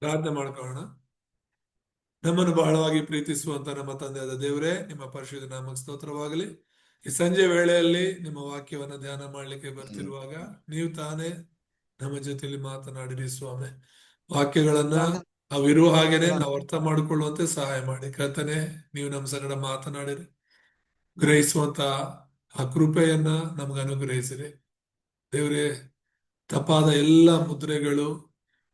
ಪ್ರಾರ್ಥನೆ ಮಾಡ್ಕೊಳ್ಳೋಣ. ನಮ್ಮನ್ನು ಬಹಳವಾಗಿ ಪ್ರೀತಿಸುವಂತ ನಮ್ಮ ತಂದೆಯಾದ ದೇವರೇ, ನಿಮ್ಮ ಪರಿಶುದ್ಧ ನಾಮಕ್ಕೆ ಸ್ತೋತ್ರವಾಗಲಿ. ಈ ಸಂಜೆ ವೇಳೆಯಲ್ಲಿ ನಿಮ್ಮ ವಾಕ್ಯವನ್ನ ಧ್ಯಾನ ಮಾಡ್ಲಿಕ್ಕೆ ಬರ್ತಿರುವಾಗ ನೀವು ತಾನೇ ನಮ್ಮ ಜೊತೆಲಿ ಮಾತನಾಡಿರಿ ಸ್ವಾಮಿ. ವಾಕ್ಯಗಳನ್ನ ಅವಿರುವ ಹಾಗೇನೆ ನಾವು ಅರ್ಥ ಮಾಡಿಕೊಳ್ಳುವಂತೆ ಸಹಾಯ ಮಾಡಿ ಕರ್ತನೆ. ನೀವು ನಮ್ಮ ಸಂಗಡ ಮಾತನಾಡಿರಿ, ಗ್ರಹಿಸುವಂತ ಆ ಕೃಪೆಯನ್ನ ನಮ್ಗೆ ಅನುಗ್ರಹಿಸಿರಿ ದೇವರೇ. ತಪ್ಪಾದ ಎಲ್ಲ ಮುದ್ರೆಗಳು,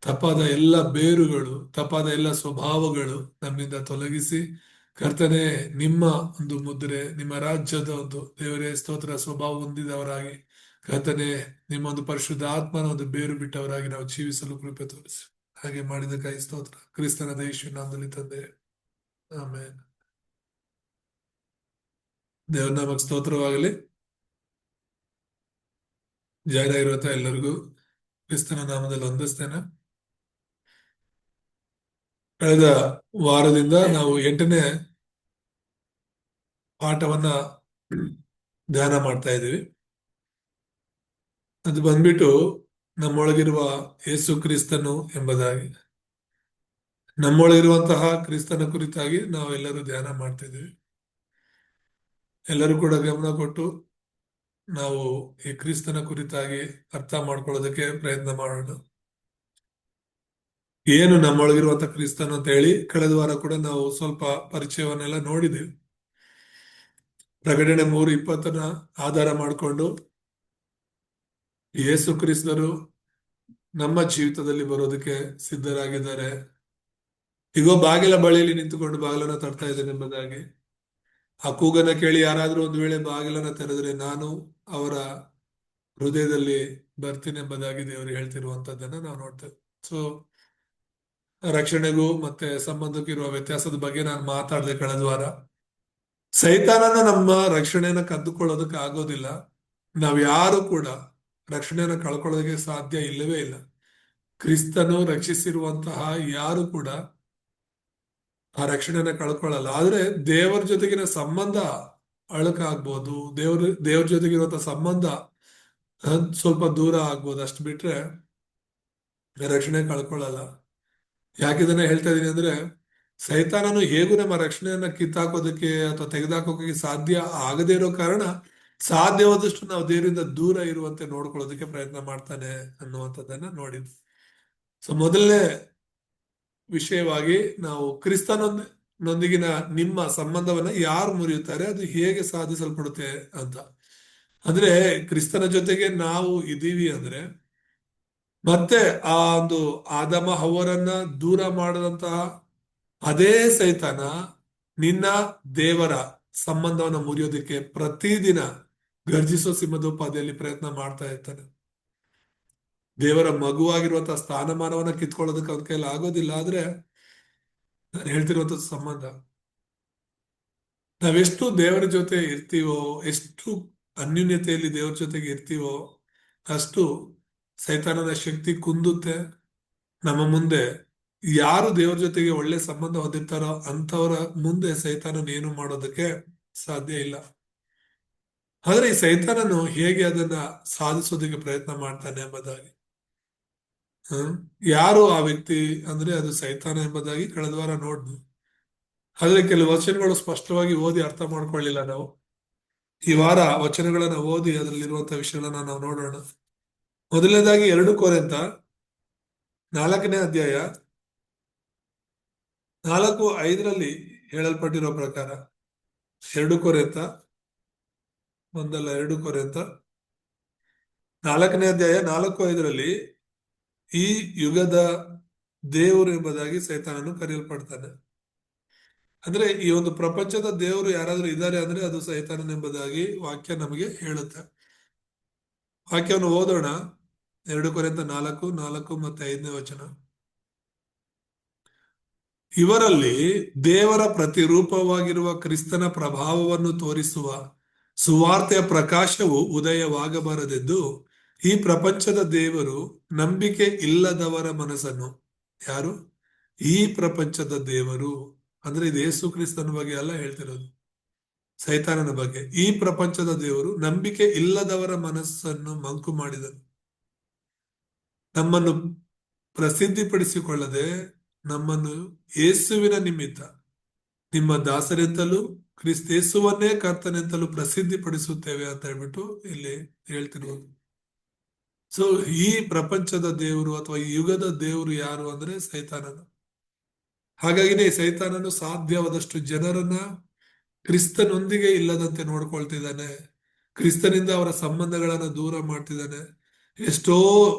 ತಪ್ಪಾದ ಎಲ್ಲ ಬೇರುಗಳು, ತಪ್ಪಾದ ಎಲ್ಲ ಸ್ವಭಾವಗಳು ನಮ್ಮಿಂದ ತೊಲಗಿಸಿ ಕರ್ತನೆ, ನಿಮ್ಮ ಒಂದು ಮುದ್ರೆ, ನಿಮ್ಮ ರಾಜ್ಯದ ಒಂದು ದೇವರೇ ಸ್ತೋತ್ರ ಸ್ವಭಾವ ಹೊಂದಿದವರಾಗಿ ಕರ್ತನೆ, ನಿಮ್ಮ ಒಂದು ಪರಿಶುದ್ಧ ಆತ್ಮನ ಒಂದು ಬೇರು ಬಿಟ್ಟವರಾಗಿ ನಾವು ಜೀವಿಸಲು ಕೃಪೆ ತೋರಿಸಿ. ಹಾಗೆ ಮಾಡಿದ ಕೈ ಸ್ತೋತ್ರ ಕ್ರಿಸ್ತನ ಯೇಸುವಿನ ನಾಮದಲ್ಲಿ ತಂದೆ, ಆಮೇಲೆ ದೇವರ ನಾಮಕ್ಕೆ ಸ್ತೋತ್ರವಾಗಲಿ. ಜಾಯ್ನ್ ಆಗಿರುವಂತ ಎಲ್ಲರಿಗೂ ಕ್ರಿಸ್ತನ ನಾಮದಲ್ಲಿ ವಂದಿಸ್ತೇನೆ. ಕಳೆದ ವಾರದಿಂದ ನಾವು 8ನೇ ಪಾಠವನ್ನ ಧ್ಯಾನ ಮಾಡ್ತಾ ಇದ್ದೀವಿ. ಅದು ಬಂದ್ಬಿಟ್ಟು ನಮ್ಮೊಳಗಿರುವ ಯೇಸು ಕ್ರಿಸ್ತನು ಎಂಬುದಾಗಿ, ನಮ್ಮೊಳಗಿರುವಂತಹ ಕ್ರಿಸ್ತನ ಕುರಿತಾಗಿ ನಾವೆಲ್ಲರೂ ಧ್ಯಾನ ಮಾಡ್ತಾ ಇದ್ದೀವಿ. ಎಲ್ಲರೂ ಕೂಡ ಗಮನ ಕೊಟ್ಟು ನಾವು ಈ ಕ್ರಿಸ್ತನ ಕುರಿತಾಗಿ ಅರ್ಥ ಮಾಡ್ಕೊಳ್ಳೋದಕ್ಕೆ ಪ್ರಯತ್ನ ಮಾಡೋಣ. ಏನು ನಮ್ಮೊಳಗಿರುವಂತ ಕ್ರಿಸ್ತನು ಅಂತ ಹೇಳಿ ಕಳೆದ ವಾರ ಕೂಡ ನಾವು ಸ್ವಲ್ಪ ಪರಿಚಯವನ್ನೆಲ್ಲ ನೋಡಿದೆವು. ಪ್ರಕಟಣೆ 3:20 ಆಧಾರ ಮಾಡಿಕೊಂಡು ಯೇಸು ಕ್ರಿಸ್ತರು ನಮ್ಮ ಜೀವಿತದಲ್ಲಿ ಬರೋದಕ್ಕೆ ಸಿದ್ಧರಾಗಿದ್ದಾರೆ. ಈಗೋ ಬಾಗಿಲ ಬಳಿಯಲ್ಲಿ ನಿಂತುಕೊಂಡು ಬಾಗಿಲನ್ನ ತಟ್ತಾ ಇದ್ದೇನೆ ಎಂಬುದಾಗಿ, ಆ ಕೂಗನ್ನ ಕೇಳಿ ಯಾರಾದ್ರೂ ಒಂದು ವೇಳೆ ಬಾಗಿಲನ್ನ ತೆರೆದ್ರೆ ನಾನು ಅವರ ಹೃದಯದಲ್ಲಿ ಬರ್ತೀನಿ ಎಂಬುದಾಗಿ ದೇವರು ಹೇಳ್ತಿರುವಂತದ್ದನ್ನ ನಾವು ನೋಡ್ತೇವೆ. ಸೊ ರಕ್ಷಣೆಗೂ ಮತ್ತೆ ಸಂಬಂಧಕ್ಕೂ ಇರುವ ವ್ಯತ್ಯಾಸದ ಬಗ್ಗೆ ನಾನು ಮಾತಾಡಿದೆ ಕಳೆದ ವಾರ. ಸೈತಾನನ ನಮ್ಮ ರಕ್ಷಣೆಯನ್ನ ಕದ್ದುಕೊಳ್ಳೋದಕ್ಕೆ ಆಗೋದಿಲ್ಲ. ನಾವ್ ಯಾರು ಕೂಡ ರಕ್ಷಣೆಯನ್ನ ಕಳ್ಕೊಳ್ಳೋದಕ್ಕೆ ಸಾಧ್ಯ ಇಲ್ಲವೇ ಇಲ್ಲ. ಕ್ರಿಸ್ತನು ರಕ್ಷಿಸಿರುವಂತಹ ಯಾರು ಕೂಡ ಆ ರಕ್ಷಣೆಯನ್ನ ಕಳ್ಕೊಳ್ಳಲ್ಲ. ಆದ್ರೆ ದೇವರ ಜೊತೆಗಿನ ಸಂಬಂಧ ಅಳಕಾಗ್ಬೋದು, ದೇವ್ರ ಜೊತೆಗಿರುವಂತಹ ಸಂಬಂಧ ಸ್ವಲ್ಪ ದೂರ ಆಗ್ಬೋದು, ಅಷ್ಟು ಬಿಟ್ರೆ ರಕ್ಷಣೆ ಕಳ್ಕೊಳ್ಳಲ್ಲ. ಯಾಕಿದನ್ನ ಹೇಳ್ತಾ ಇದೀನಿ ಅಂದ್ರೆ, ಸೈತಾನನು ಹೇಗೂ ನಮ್ಮ ರಕ್ಷಣೆಯನ್ನ ಕಿತ್ತಾಕೋದಕ್ಕೆ ಅಥವಾ ತೆಗೆದಾಕೋಕೆ ಸಾಧ್ಯ ಆಗದೇ ಇರೋ ಕಾರಣ ಸಾಧ್ಯವಾದಷ್ಟು ನಾವು ದೇವರಿಂದ ದೂರ ಇರುವಂತೆ ನೋಡ್ಕೊಳ್ಳೋದಕ್ಕೆ ಪ್ರಯತ್ನ ಮಾಡ್ತಾನೆ ಅನ್ನುವಂಥದ್ದನ್ನ ನೋಡಿದ್ವಿ. ಸೊ ಮೊದಲನೇ ವಿಷಯವಾಗಿ ನಾವು ಕ್ರಿಸ್ತನೊಂದಿಗಿನ ನಿಮ್ಮ ಸಂಬಂಧವನ್ನ ಯಾರು ಮುರಿಯುತ್ತಾರೆ, ಅದು ಹೇಗೆ ಸಾಧಿಸಲ್ಪಡುತ್ತೆ ಅಂತ. ಅಂದ್ರೆ ಕ್ರಿಸ್ತನ ಜೊತೆಗೆ ನಾವು ಇದೀವಿ ಅಂದ್ರೆ ಮತ್ತೆ ಆ ಒಂದು ಆದಮ ಹವ್ವರನ್ನ ದೂರ ಮಾಡದಂತಹ ಅದೇ ಸೈತಾನ ನಿನ್ನ ದೇವರ ಸಂಬಂಧವನ್ನ ಮುರಿಯೋದಕ್ಕೆ ಪ್ರತಿದಿನ ಗರ್ಜಿಸೋ ಸಿಂಹದೋಪಾದಿಯಲ್ಲಿ ಪ್ರಯತ್ನ ಮಾಡ್ತಾ ಇರ್ತಾನೆ. ದೇವರ ಮಗುವಾಗಿರುವಂತಹ ಸ್ಥಾನಮಾನವನ್ನ ಕಿತ್ಕೊಳ್ಳೋದಕ್ಕೆ ಅವನ ಕೈಲಿ ಆಗೋದಿಲ್ಲ. ಆದ್ರೆ ನಾನು ಹೇಳ್ತಿರುವಂತ ಸಂಬಂಧ, ನಾವೆಷ್ಟು ದೇವರ ಜೊತೆ ಇರ್ತೀವೋ, ಎಷ್ಟು ಅನ್ಯೂನ್ಯತೆಯಲ್ಲಿ ದೇವರ ಜೊತೆಗೆ ಇರ್ತೀವೋ, ಅಷ್ಟು ಸೈತಾನನ ಶಕ್ತಿ ಕುಂದುತ್ತೆ. ನಮ್ಮ ಮುಂದೆ ಯಾರು ದೇವರ ಜೊತೆಗೆ ಒಳ್ಳೆ ಸಂಬಂಧ ಹೊಂದಿರ್ತಾರೋ ಅಂಥವರ ಮುಂದೆ ಸೈತಾನನ ಏನು ಮಾಡೋದಕ್ಕೆ ಸಾಧ್ಯ ಇಲ್ಲ. ಆದ್ರೆ ಈ ಸೈತಾನನು ಹೇಗೆ ಅದನ್ನ ಸಾಧಿಸೋದಕ್ಕೆ ಪ್ರಯತ್ನ ಮಾಡ್ತಾನೆ ಎಂಬುದಾಗಿ, ಯಾರು ಆ ವ್ಯಕ್ತಿ ಅಂದ್ರೆ ಅದು ಸೈತಾನ ಎಂಬುದಾಗಿ ಕಳೆದ ವಾರ ನೋಡ್ದು. ಆದ್ರೆ ಕೆಲವು ವಚನಗಳು ಸ್ಪಷ್ಟವಾಗಿ ಓದಿ ಅರ್ಥ ಮಾಡ್ಕೊಳ್ಳಿಲ್ಲ ನಾವು. ಈ ವಾರ ವಚನಗಳನ್ನ ಓದಿ ಅದರಲ್ಲಿರುವಂತಹ ವಿಷಯಗಳನ್ನ ನಾವು ನೋಡೋಣ. ಮೊದಲನೇದಾಗಿ 2 ಕೊರಿಂಥ 4ನೇ ಅಧ್ಯಾಯ 4:5 ಹೇಳಲ್ಪಟ್ಟಿರೋ ಪ್ರಕಾರ, 2 ಕೊರಿಂಥ 4ನೇ ಅಧ್ಯಾಯ 4:5 ಈ ಯುಗದ ದೇವರು ಎಂಬುದಾಗಿ ಸೈತಾನನು ಕರೆಯಲ್ಪಡ್ತಾನೆ. ಅಂದ್ರೆ ಈ ಒಂದು ಪ್ರಪಂಚದ ದೇವರು ಯಾರಾದ್ರೂ ಇದ್ದಾರೆ ಅಂದ್ರೆ ಅದು ಸೈತಾನನ್ ಎಂಬುದಾಗಿ ವಾಕ್ಯ ನಮಗೆ ಹೇಳುತ್ತೆ. ವಾಕ್ಯವನ್ನು ಓದೋಣ. 2 ಕೊರಿಂಥ 4:4 ಮತ್ತೆ 5ನೇ ವಚನ. ಇವರಲ್ಲಿ ದೇವರ ಪ್ರತಿರೂಪವಾಗಿರುವ ಕ್ರಿಸ್ತನ ಪ್ರಭಾವವನ್ನು ತೋರಿಸುವ ಸುವಾರ್ತೆಯ ಪ್ರಕಾಶವು ಉದಯವಾಗಬಾರದೆಂದು ಈ ಪ್ರಪಂಚದ ದೇವರು ನಂಬಿಕೆ ಇಲ್ಲದವರ ಮನಸ್ಸನ್ನು, ಯಾರು? ಈ ಪ್ರಪಂಚದ ದೇವರು ಅಂದ್ರೆ ಇದು ಯೇಸು ಕ್ರಿಸ್ತನ ಬಗ್ಗೆ ಅಲ್ಲ ಹೇಳ್ತಿರೋದು, ಸೈತಾನನ ಬಗ್ಗೆ. ಈ ಪ್ರಪಂಚದ ದೇವರು ನಂಬಿಕೆ ಇಲ್ಲದವರ ಮನಸ್ಸನ್ನು ಮಂಕು ಮಾಡಿದನು. ನಮ್ಮನ್ನು ಪ್ರಸಿದ್ಧಿಪಡಿಸಿಕೊಳ್ಳದೆ ನಮ್ಮನ್ನು ಯೇಸುವಿನ ನಿಮಿತ್ತ ನಿಮ್ಮ ದಾಸರೆಂತಲೂ ಕ್ರಿಸ್ತೇಸುವನ್ನೇ ಕರ್ತನೆಂತಲೂ ಪ್ರಸಿದ್ಧಿ ಪಡಿಸುತ್ತೇವೆ ಅಂತ ಹೇಳ್ಬಿಟ್ಟು ಇಲ್ಲಿ ಹೇಳ್ತಿರುವುದು. ಸೊ ಈ ಪ್ರಪಂಚದ ದೇವರು ಅಥವಾ ಈ ಯುಗದ ದೇವರು ಯಾರು ಅಂದ್ರೆ ಸೈತಾನನು. ಹಾಗಾಗಿನೇ ಸೈತಾನನು ಸಾಧ್ಯವಾದಷ್ಟು ಜನರನ್ನ ಕ್ರಿಸ್ತನೊಂದಿಗೆ ಇಲ್ಲದಂತೆ ನೋಡ್ಕೊಳ್ತಿದ್ದಾನೆ. ಕ್ರಿಸ್ತನಿಂದ ಅವರ ಸಂಬಂಧಗಳನ್ನ ದೂರ ಮಾಡ್ತಿದ್ದಾನೆ. ಎಷ್ಟೋ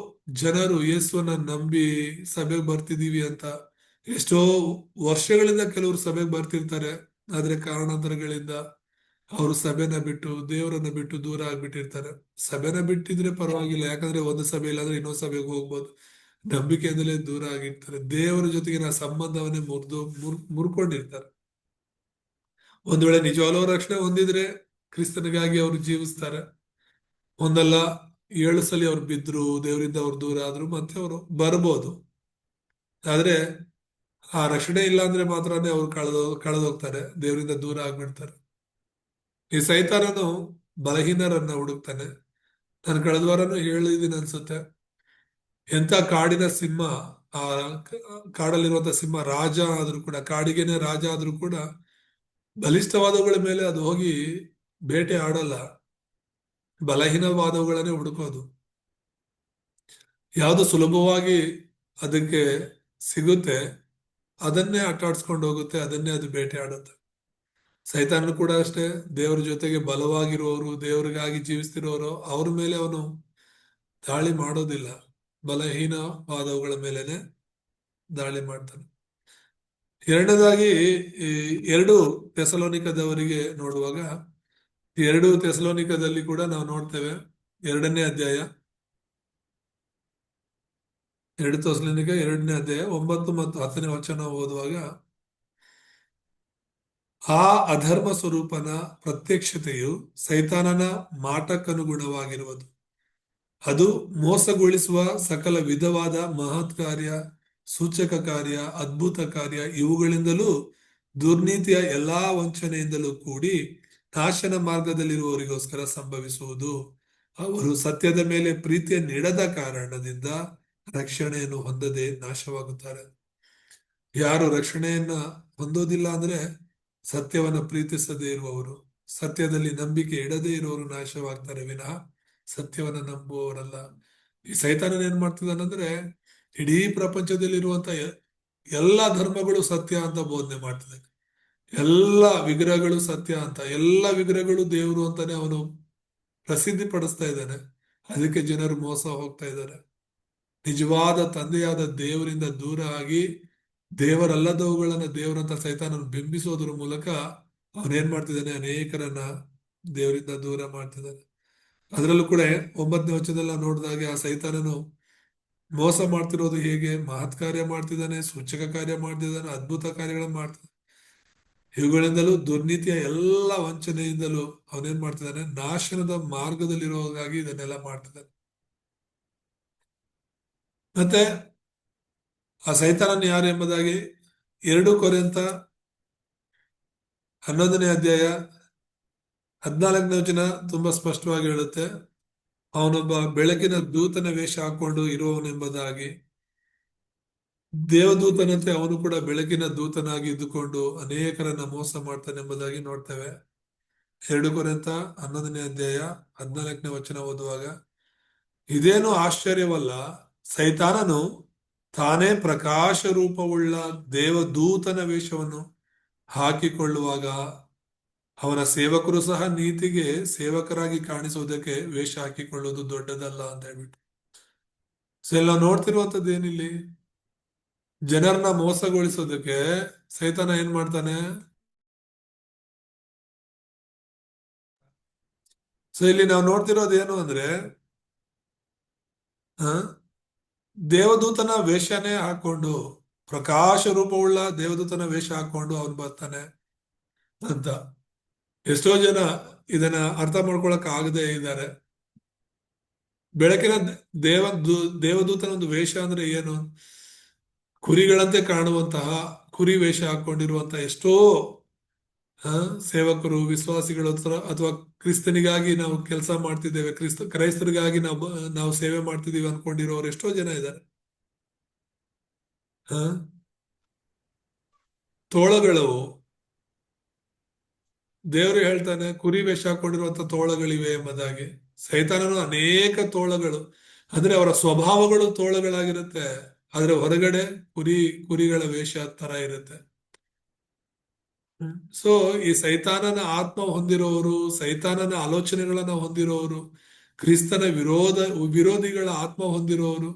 ಜನರು ಯೇಸುವನ್ನ ನಂಬಿ ಸಭೆಗೆ ಬರ್ತಿದೀವಿ ಅಂತ ಎಷ್ಟೋ ವರ್ಷಗಳಿಂದ ಕೆಲವರು ಸಭೆಗೆ ಬರ್ತಿರ್ತಾರೆ. ಆದ್ರೆ ಕಾರಣಾಂತರಗಳಿಂದ ಅವರು ಸಭೆನ ಬಿಟ್ಟು ದೇವರನ್ನ ಬಿಟ್ಟು ದೂರ ಆಗ್ಬಿಟ್ಟಿರ್ತಾರೆ. ಸಭೆನ ಬಿಟ್ಟಿದ್ರೆ ಪರವಾಗಿಲ್ಲ, ಯಾಕಂದ್ರೆ ಒಂದು ಸಭೆ ಇಲ್ಲಾಂದ್ರೆ ಇನ್ನೊಂದು ಸಭೆಗೆ ಹೋಗ್ಬೋದು. ನಂಬಿಕೆಯಿಂದಲೇ ದೂರ ಆಗಿರ್ತಾರೆ. ದೇವರ ಜೊತೆಗಿನ ಸಂಬಂಧವನ್ನೇ ಮುರ್ಕೊಂಡಿರ್ತಾರೆ. ಒಂದ್ ವೇಳೆ ನಿಜವಾಗ್ಲೂ ರಕ್ಷಣೆ ಹೊಂದಿದ್ರೆ ಕ್ರಿಸ್ತನಿಗಾಗಿ ಅವರು ಜೀವಿಸ್ತಾರೆ. ಒಂದಲ್ಲ 7 ಸಲ ಅವ್ರು ಬಿದ್ರು, ದೇವರಿಂದ ಅವ್ರು ದೂರ ಆದ್ರು, ಮತ್ತೆ ಅವರು ಬರ್ಬೋದು. ಆದ್ರೆ ಆ ರಕ್ಷಣೆ ಇಲ್ಲ ಅಂದ್ರೆ ಮಾತ್ರನೇ ಅವ್ರು ಕಳೆದೋಗ್ತಾರೆ, ದೇವರಿಂದ ದೂರ ಆಗ್ಬಿಡ್ತಾರೆ. ಈ ಸೈತಾನನು ಬಲಹೀನರನ್ನ ಹುಡುಕ್ತಾನೆ. ನಾನು ಕಳೆದ ವಾರನೂ ಹೇಳಿದ್ದೀನಿ ಅನ್ಸುತ್ತೆ. ಎಂತ ಕಾಡಿನ ಸಿಂಹ, ಆ ಕಾಡಲ್ಲಿರುವಂತ ಸಿಂಹ ರಾಜ ಆದ್ರೂ ಕೂಡ, ಕಾಡಿಗೆನೆ ರಾಜ ಆದ್ರೂ ಕೂಡ ಬಲಿಷ್ಠವಾದವುಗಳ ಮೇಲೆ ಅದು ಹೋಗಿ ಬೇಟೆ ಆಡಲ್ಲ. ಬಲಹೀನವಾದವುಗಳನ್ನೇ ಹುಡುಕೋದು. ಯಾವುದು ಸುಲಭವಾಗಿ ಅದಕ್ಕೆ ಸಿಗುತ್ತೆ ಅದನ್ನೇ ಆಟಾಡ್ಸ್ಕೊಂಡು ಹೋಗುತ್ತೆ, ಅದನ್ನೇ ಅದು ಬೇಟೆ ಆಡುತ್ತೆ. ಸೈತಾನನು ಕೂಡ ಅಷ್ಟೇ. ದೇವರ ಜೊತೆಗೆ ಬಲವಾಗಿರುವವರು, ದೇವರಿಗಾಗಿ ಜೀವಿಸ್ತಿರೋರು, ಅವ್ರ ಮೇಲೆ ಅವನು ದಾಳಿ ಮಾಡೋದಿಲ್ಲ. ಬಲಹೀನವಾದವುಗಳ ಮೇಲೆನೆ ದಾಳಿ ಮಾಡ್ತಾನೆ. ಎರಡನೇದಾಗಿ ಈ 2 ಥೆಸಲೋನಿಕದವರಿಗೆ ನೋಡುವಾಗ, 2 ಥೆಸಲೋನಿಕದಲ್ಲಿ ಕೂಡ ನಾವು ನೋಡ್ತೇವೆ. 2ನೇ ಅಧ್ಯಾಯ, 2 ಥೆಸಲೋನಿಕ 2ನೇ ಅಧ್ಯಾಯ 9 ಮತ್ತು 10ನೇ ವಚನ ಓದುವಾಗ, ಆ ಅಧರ್ಮ ಸ್ವರೂಪನ ಪ್ರತ್ಯಕ್ಷತೆಯು ಸೈತಾನನ ಮಾಟಕ್ಕನುಗುಣವಾಗಿರುವುದು. ಅದು ಮೋಸಗೊಳಿಸುವ ಸಕಲ ವಿಧವಾದ ಮಹತ್ ಕಾರ್ಯ, ಸೂಚಕ ಕಾರ್ಯ, ಅದ್ಭುತ ಕಾರ್ಯ ಇವುಗಳಿಂದಲೂ ದುರ್ನೀತಿಯ ಎಲ್ಲಾ ವಂಚನೆಯಿಂದಲೂ ಕೂಡಿ ನಾಶನ ಮಾರ್ಗದಲ್ಲಿರುವವರಿಗೋಸ್ಕರ ಸಂಭವಿಸುವುದು. ಅವರು ಸತ್ಯದ ಮೇಲೆ ಪ್ರೀತಿಯ ನೀಡದ ಕಾರಣದಿಂದ ರಕ್ಷಣೆಯನ್ನು ಹೊಂದದೆ ನಾಶವಾಗುತ್ತಾರೆ. ಯಾರು ರಕ್ಷಣೆಯನ್ನ ಹೊಂದೋದಿಲ್ಲ ಅಂದ್ರೆ ಸತ್ಯವನ್ನ ಪ್ರೀತಿಸದೇ ಇರುವವರು, ಸತ್ಯದಲ್ಲಿ ನಂಬಿಕೆ ಇಡದೇ ಇರುವವರು ನಾಶವಾಗ್ತಾರೆ ವಿನಃ ಸತ್ಯವನ್ನ ನಂಬುವವರಲ್ಲ. ಈ ಸೈತಾನನ ಏನ್ ಮಾಡ್ತಿದ್ದಾನಂದ್ರೆ ಇಡೀ ಪ್ರಪಂಚದಲ್ಲಿರುವಂತ ಎಲ್ಲಾ ಧರ್ಮಗಳು ಸತ್ಯ ಅಂತ ಬೋಧನೆ ಮಾಡ್ತಿದ್ದಾನೆ. ಎಲ್ಲ ವಿಗ್ರಹಗಳು ಸತ್ಯ ಅಂತ, ಎಲ್ಲ ವಿಗ್ರಹಗಳು ದೇವರು ಅಂತಾನೆ ಅವನು ಪ್ರಸಿದ್ಧಿ ಪಡಿಸ್ತಾ ಇದ್ದಾನೆ. ಅದಕ್ಕೆ ಜನರು ಮೋಸ ಹೋಗ್ತಾ ಇದ್ದಾರೆ. ನಿಜವಾದ ತಂದೆಯಾದ ದೇವರಿಂದ ದೂರ ಆಗಿ ದೇವರಲ್ಲದವುಗಳನ್ನ ದೇವರಂತ ಸೈತಾನನ್ನು ಬಿಂಬಿಸೋದ್ರ ಮೂಲಕ ಅವನೇನ್ ಮಾಡ್ತಿದ್ದಾನೆ, ಅನೇಕರನ್ನ ದೇವರಿಂದ ದೂರ ಮಾಡ್ತಿದ್ದಾನೆ. ಅದರಲ್ಲೂ ಕೂಡ 9ನೇ ವಚನದಲ್ಲಿ ನೋಡಿದಾಗ ಆ ಸೈತಾನನು ಮೋಸ ಮಾಡ್ತಿರೋದು ಹೇಗೆ, ಮಹತ್ ಕಾರ್ಯ ಮಾಡ್ತಿದ್ದಾನೆ, ಸೂಚಕ ಕಾರ್ಯ ಮಾಡ್ತಿದ್ದಾನೆ, ಅದ್ಭುತ ಕಾರ್ಯಗಳನ್ನ ಮಾಡ್ತಿದ್ದಾನೆ. ಇವುಗಳಿಂದಲೂ ದುರ್ನೀತಿಯ ಎಲ್ಲ ವಂಚನೆಯಿಂದಲೂ ಅವನೇನ್ ಮಾಡ್ತಿದ್ದಾನೆ, ನಾಶನದ ಮಾರ್ಗದಲ್ಲಿರೋಗಾಗಿ ಇದನ್ನೆಲ್ಲ ಮಾಡ್ತಿದ್ದಾನೆ. ಮತ್ತೆ ಆ ಸೈತಾನನ್ನು ಯಾರು ಎಂಬುದಾಗಿ 2 ಕೊರಿಂಥ 11ನೇ ಅಧ್ಯಾಯ 14ನೇ ವಚನ ತುಂಬಾ ಸ್ಪಷ್ಟವಾಗಿ ಹೇಳುತ್ತೆ. ಅವನೊಬ್ಬ ಬೆಳಕಿನ ದೂತನ ವೇಷ ಹಾಕೊಂಡು ಇರುವವನೆಂಬುದಾಗಿ. ದೇವದೂತನಂತೆ ಅವನು ಕೂಡ ಬೆಳಕಿನ ದೂತನಾಗಿ ಇದ್ದುಕೊಂಡು ಅನೇಕರನ್ನ ಮೋಸ ಮಾಡ್ತಾನೆ ಎಂಬುದಾಗಿ ನೋಡ್ತೇವೆ. 2 ಕೊರಿಂಥ 11ನೇ ಅಧ್ಯಾಯ 14ನೇ ವಚನ ಓದುವಾಗ, ಇದೇನು ಆಶ್ಚರ್ಯವಲ್ಲ, ಸೈತಾನನು ತಾನೇ ಪ್ರಕಾಶ ರೂಪವುಳ್ಳ ದೇವದೂತನ ವೇಷವನ್ನು ಹಾಕಿಕೊಳ್ಳುವಾಗ ಅವನ ಸೇವಕರು ಸಹ ನೀತಿಗೆ ಸೇವಕರಾಗಿ ಕಾಣಿಸುವುದಕ್ಕೆ ವೇಷ ಹಾಕಿಕೊಳ್ಳುವುದು ದೊಡ್ಡದಲ್ಲ ಅಂತ ಹೇಳ್ಬಿಟ್ಟು. ಸೊ ಎಲ್ಲ ನೋಡ್ತಿರುವಂತದ್ದು ಏನಿಲ್ಲಿ, ಜನರನ್ನ ಮೋಸಗೊಳಿಸೋದಕ್ಕೆ ಸೈತಾನ ಏನ್ ಮಾಡ್ತಾನೆ. ಸೊ ಇಲ್ಲಿ ನಾವು ನೋಡ್ತಿರೋದು ಏನು ಅಂದ್ರೆ, ದೇವದೂತನ ವೇಷನೇ ಹಾಕೊಂಡು, ಪ್ರಕಾಶ ರೂಪವುಳ್ಳ ದೇವದೂತನ ವೇಷ ಹಾಕೊಂಡು ಅವನು ಬರ್ತಾನೆ ಅಂತ. ಎಷ್ಟೋ ಜನ ಇದನ್ನ ಅರ್ಥ ಮಾಡ್ಕೊಳಕ್ ಆಗದೆ ಇದ್ದಾರೆ. ಬೆಳಕಿನ ದೇವದೂತನ ಒಂದು ವೇಷ ಅಂದ್ರೆ ಏನು, ಕುರಿಗಳಂತೆ ಕಾಣುವಂತಹ ಕುರಿ ವೇಷ ಹಾಕೊಂಡಿರುವಂತಹ ಎಷ್ಟೋ ಸೇವಕರು, ವಿಶ್ವಾಸಿಗಳು ಅಥವಾ ಕ್ರಿಸ್ತನಿಗಾಗಿ ನಾವು ಕೆಲಸ ಮಾಡ್ತಿದ್ದೇವೆ, ಕ್ರೈಸ್ತರಿಗಾಗಿ ನಾವು ಸೇವೆ ಮಾಡ್ತಿದೀವಿ ಅನ್ಕೊಂಡಿರೋರು ಎಷ್ಟೋ ಜನ ಇದ್ದಾರೆ. ತೋಳಗಳು, ದೇವರು ಹೇಳ್ತಾನೆ ಕುರಿ ವೇಷ ಹಾಕೊಂಡಿರುವಂತ ತೋಳಗಳಿವೆ ಎಂಬುದಾಗಿ. ಸೈತಾನನು ಅನೇಕ ತೋಳಗಳು, ಅಂದ್ರೆ ಅವರ ಸ್ವಭಾವಗಳು ತೋಳಗಳಾಗಿರುತ್ತೆ, ಆದ್ರೆ ಹೊರಗಡೆ ಕುರಿಗಳ ವೇಷ ತರ ಇರುತ್ತೆ. ಸೊ ಈ ಸೈತಾನನ ಆತ್ಮ ಹೊಂದಿರೋರು, ಸೈತಾನನ ಆಲೋಚನೆಗಳನ್ನ ಹೊಂದಿರೋರು, ಕ್ರಿಸ್ತನ ವಿರೋಧಿಗಳ ಆತ್ಮ ಹೊಂದಿರೋರು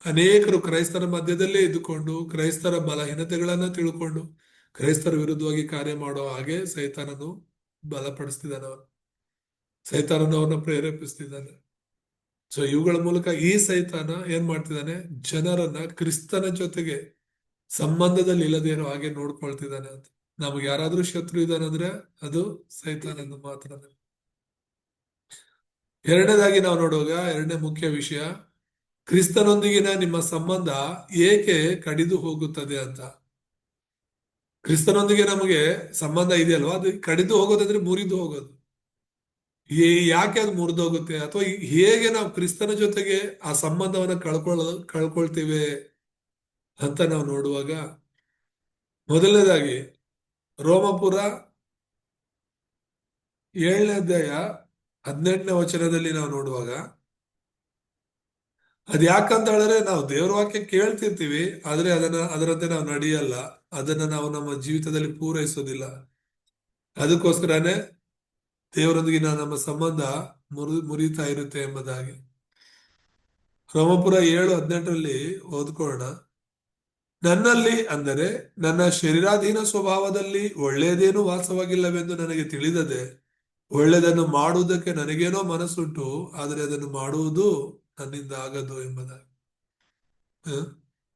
ಅನೇಕರು ಕ್ರೈಸ್ತರ ಮಧ್ಯದಲ್ಲೇ ಇದ್ದುಕೊಂಡು ಕ್ರೈಸ್ತರ ಬಲಹೀನತೆಗಳನ್ನ ತಿಳ್ಕೊಂಡು ಕ್ರೈಸ್ತರ ವಿರುದ್ಧವಾಗಿ ಕಾರ್ಯ ಮಾಡೋ ಹಾಗೆ ಸೈತಾನನು ಬಲಪಡಿಸ್ತಿದ್ದಾನೆ, ಅವನು ಸೈತಾನನು ಅವನ್ನ ಪ್ರೇರೇಪಿಸ್ತಿದ್ದಾನೆ. ಸೊ ಇವುಗಳ ಮೂಲಕ ಈ ಸೈತಾನ ಏನ್ ಮಾಡ್ತಿದ್ದಾನೆ, ಜನರನ್ನ ಕ್ರಿಸ್ತನ ಜೊತೆಗೆ ಸಂಬಂಧದಲ್ಲಿ ಇಲ್ಲದೇ ಇರೋ ಹಾಗೆ ನೋಡ್ಕೊಳ್ತಿದ್ದಾನೆ ಅಂತ. ನಮ್ಗೆ ಯಾರಾದ್ರೂ ಶತ್ರು ಇದ್ದಾನಂದ್ರೆ ಅದು ಸೈತಾನಂದು ಮಾತ್ರ. ಎರಡನೇದಾಗಿ ನಾವು ನೋಡುವಾಗ, ಎರಡನೇ ಮುಖ್ಯ ವಿಷಯ, ಕ್ರಿಸ್ತನೊಂದಿಗಿನ ನಿಮ್ಮ ಸಂಬಂಧ ಏಕೆ ಕಡಿದು ಹೋಗುತ್ತದೆ ಅಂತ. ಕ್ರಿಸ್ತನೊಂದಿಗೆ ನಮಗೆ ಸಂಬಂಧ ಇದೆಯಲ್ವಾ, ಅದು ಕಡಿದು ಹೋಗೋದಂದ್ರೆ ಮುರಿದು ಹೋಗೋದು. ಯಾಕೆ ಅದು ಮುರಿದೋಗುತ್ತೆ, ಅಥವಾ ಹೇಗೆ ನಾವು ಕ್ರಿಸ್ತನ ಜೊತೆಗೆ ಆ ಸಂಬಂಧವನ್ನ ಕಳ್ಕೊಳ್ತೀವಿ ಅಂತ ನಾವು ನೋಡುವಾಗ, ಮೊದಲನೇದಾಗಿ ರೋಮಪುರ 7ನೇ ಅಧ್ಯಾಯ 18ನೇ ವಚನದಲ್ಲಿ ನಾವು ನೋಡುವಾಗ, ಅದ್ ಯಾಕಂತ ಹೇಳಿದ್ರೆ ನಾವು ದೇವ್ರ ವಾಕ್ಯ ಕೇಳ್ತಿರ್ತೀವಿ, ಆದ್ರೆ ಅದರಂತೆ ನಾವು ನಡೆಯಲ್ಲ, ಅದನ್ನ ನಾವು ನಮ್ಮ ಜೀವಿತದಲ್ಲಿ ಪೂರೈಸೋದಿಲ್ಲ. ಅದಕ್ಕೋಸ್ಕರನೇ ದೇವರೊಂದಿಗಿನ ನಮ್ಮ ಸಂಬಂಧ ಮುರಿತಾ ಇರುತ್ತೆ ಎಂಬುದಾಗಿ. ರೋಮಪುರ 7:18 ಓದ್ಕೊಳ್ಳೋಣ. ನನ್ನಲ್ಲಿ, ಅಂದರೆ ನನ್ನ ಶರೀರಾಧೀನ ಸ್ವಭಾವದಲ್ಲಿ ಒಳ್ಳೆಯದೇನೂ ವಾಸವಾಗಿಲ್ಲವೆಂದು ನನಗೆ ತಿಳಿದದೆ, ಒಳ್ಳೆಯದನ್ನು ಮಾಡುವುದಕ್ಕೆ ನನಗೇನೋ ಮನಸ್ಸುಂಟು, ಆದರೆ ಅದನ್ನು ಮಾಡುವುದು ನನ್ನಿಂದ ಆಗದು ಎಂಬುದಾಗಿ.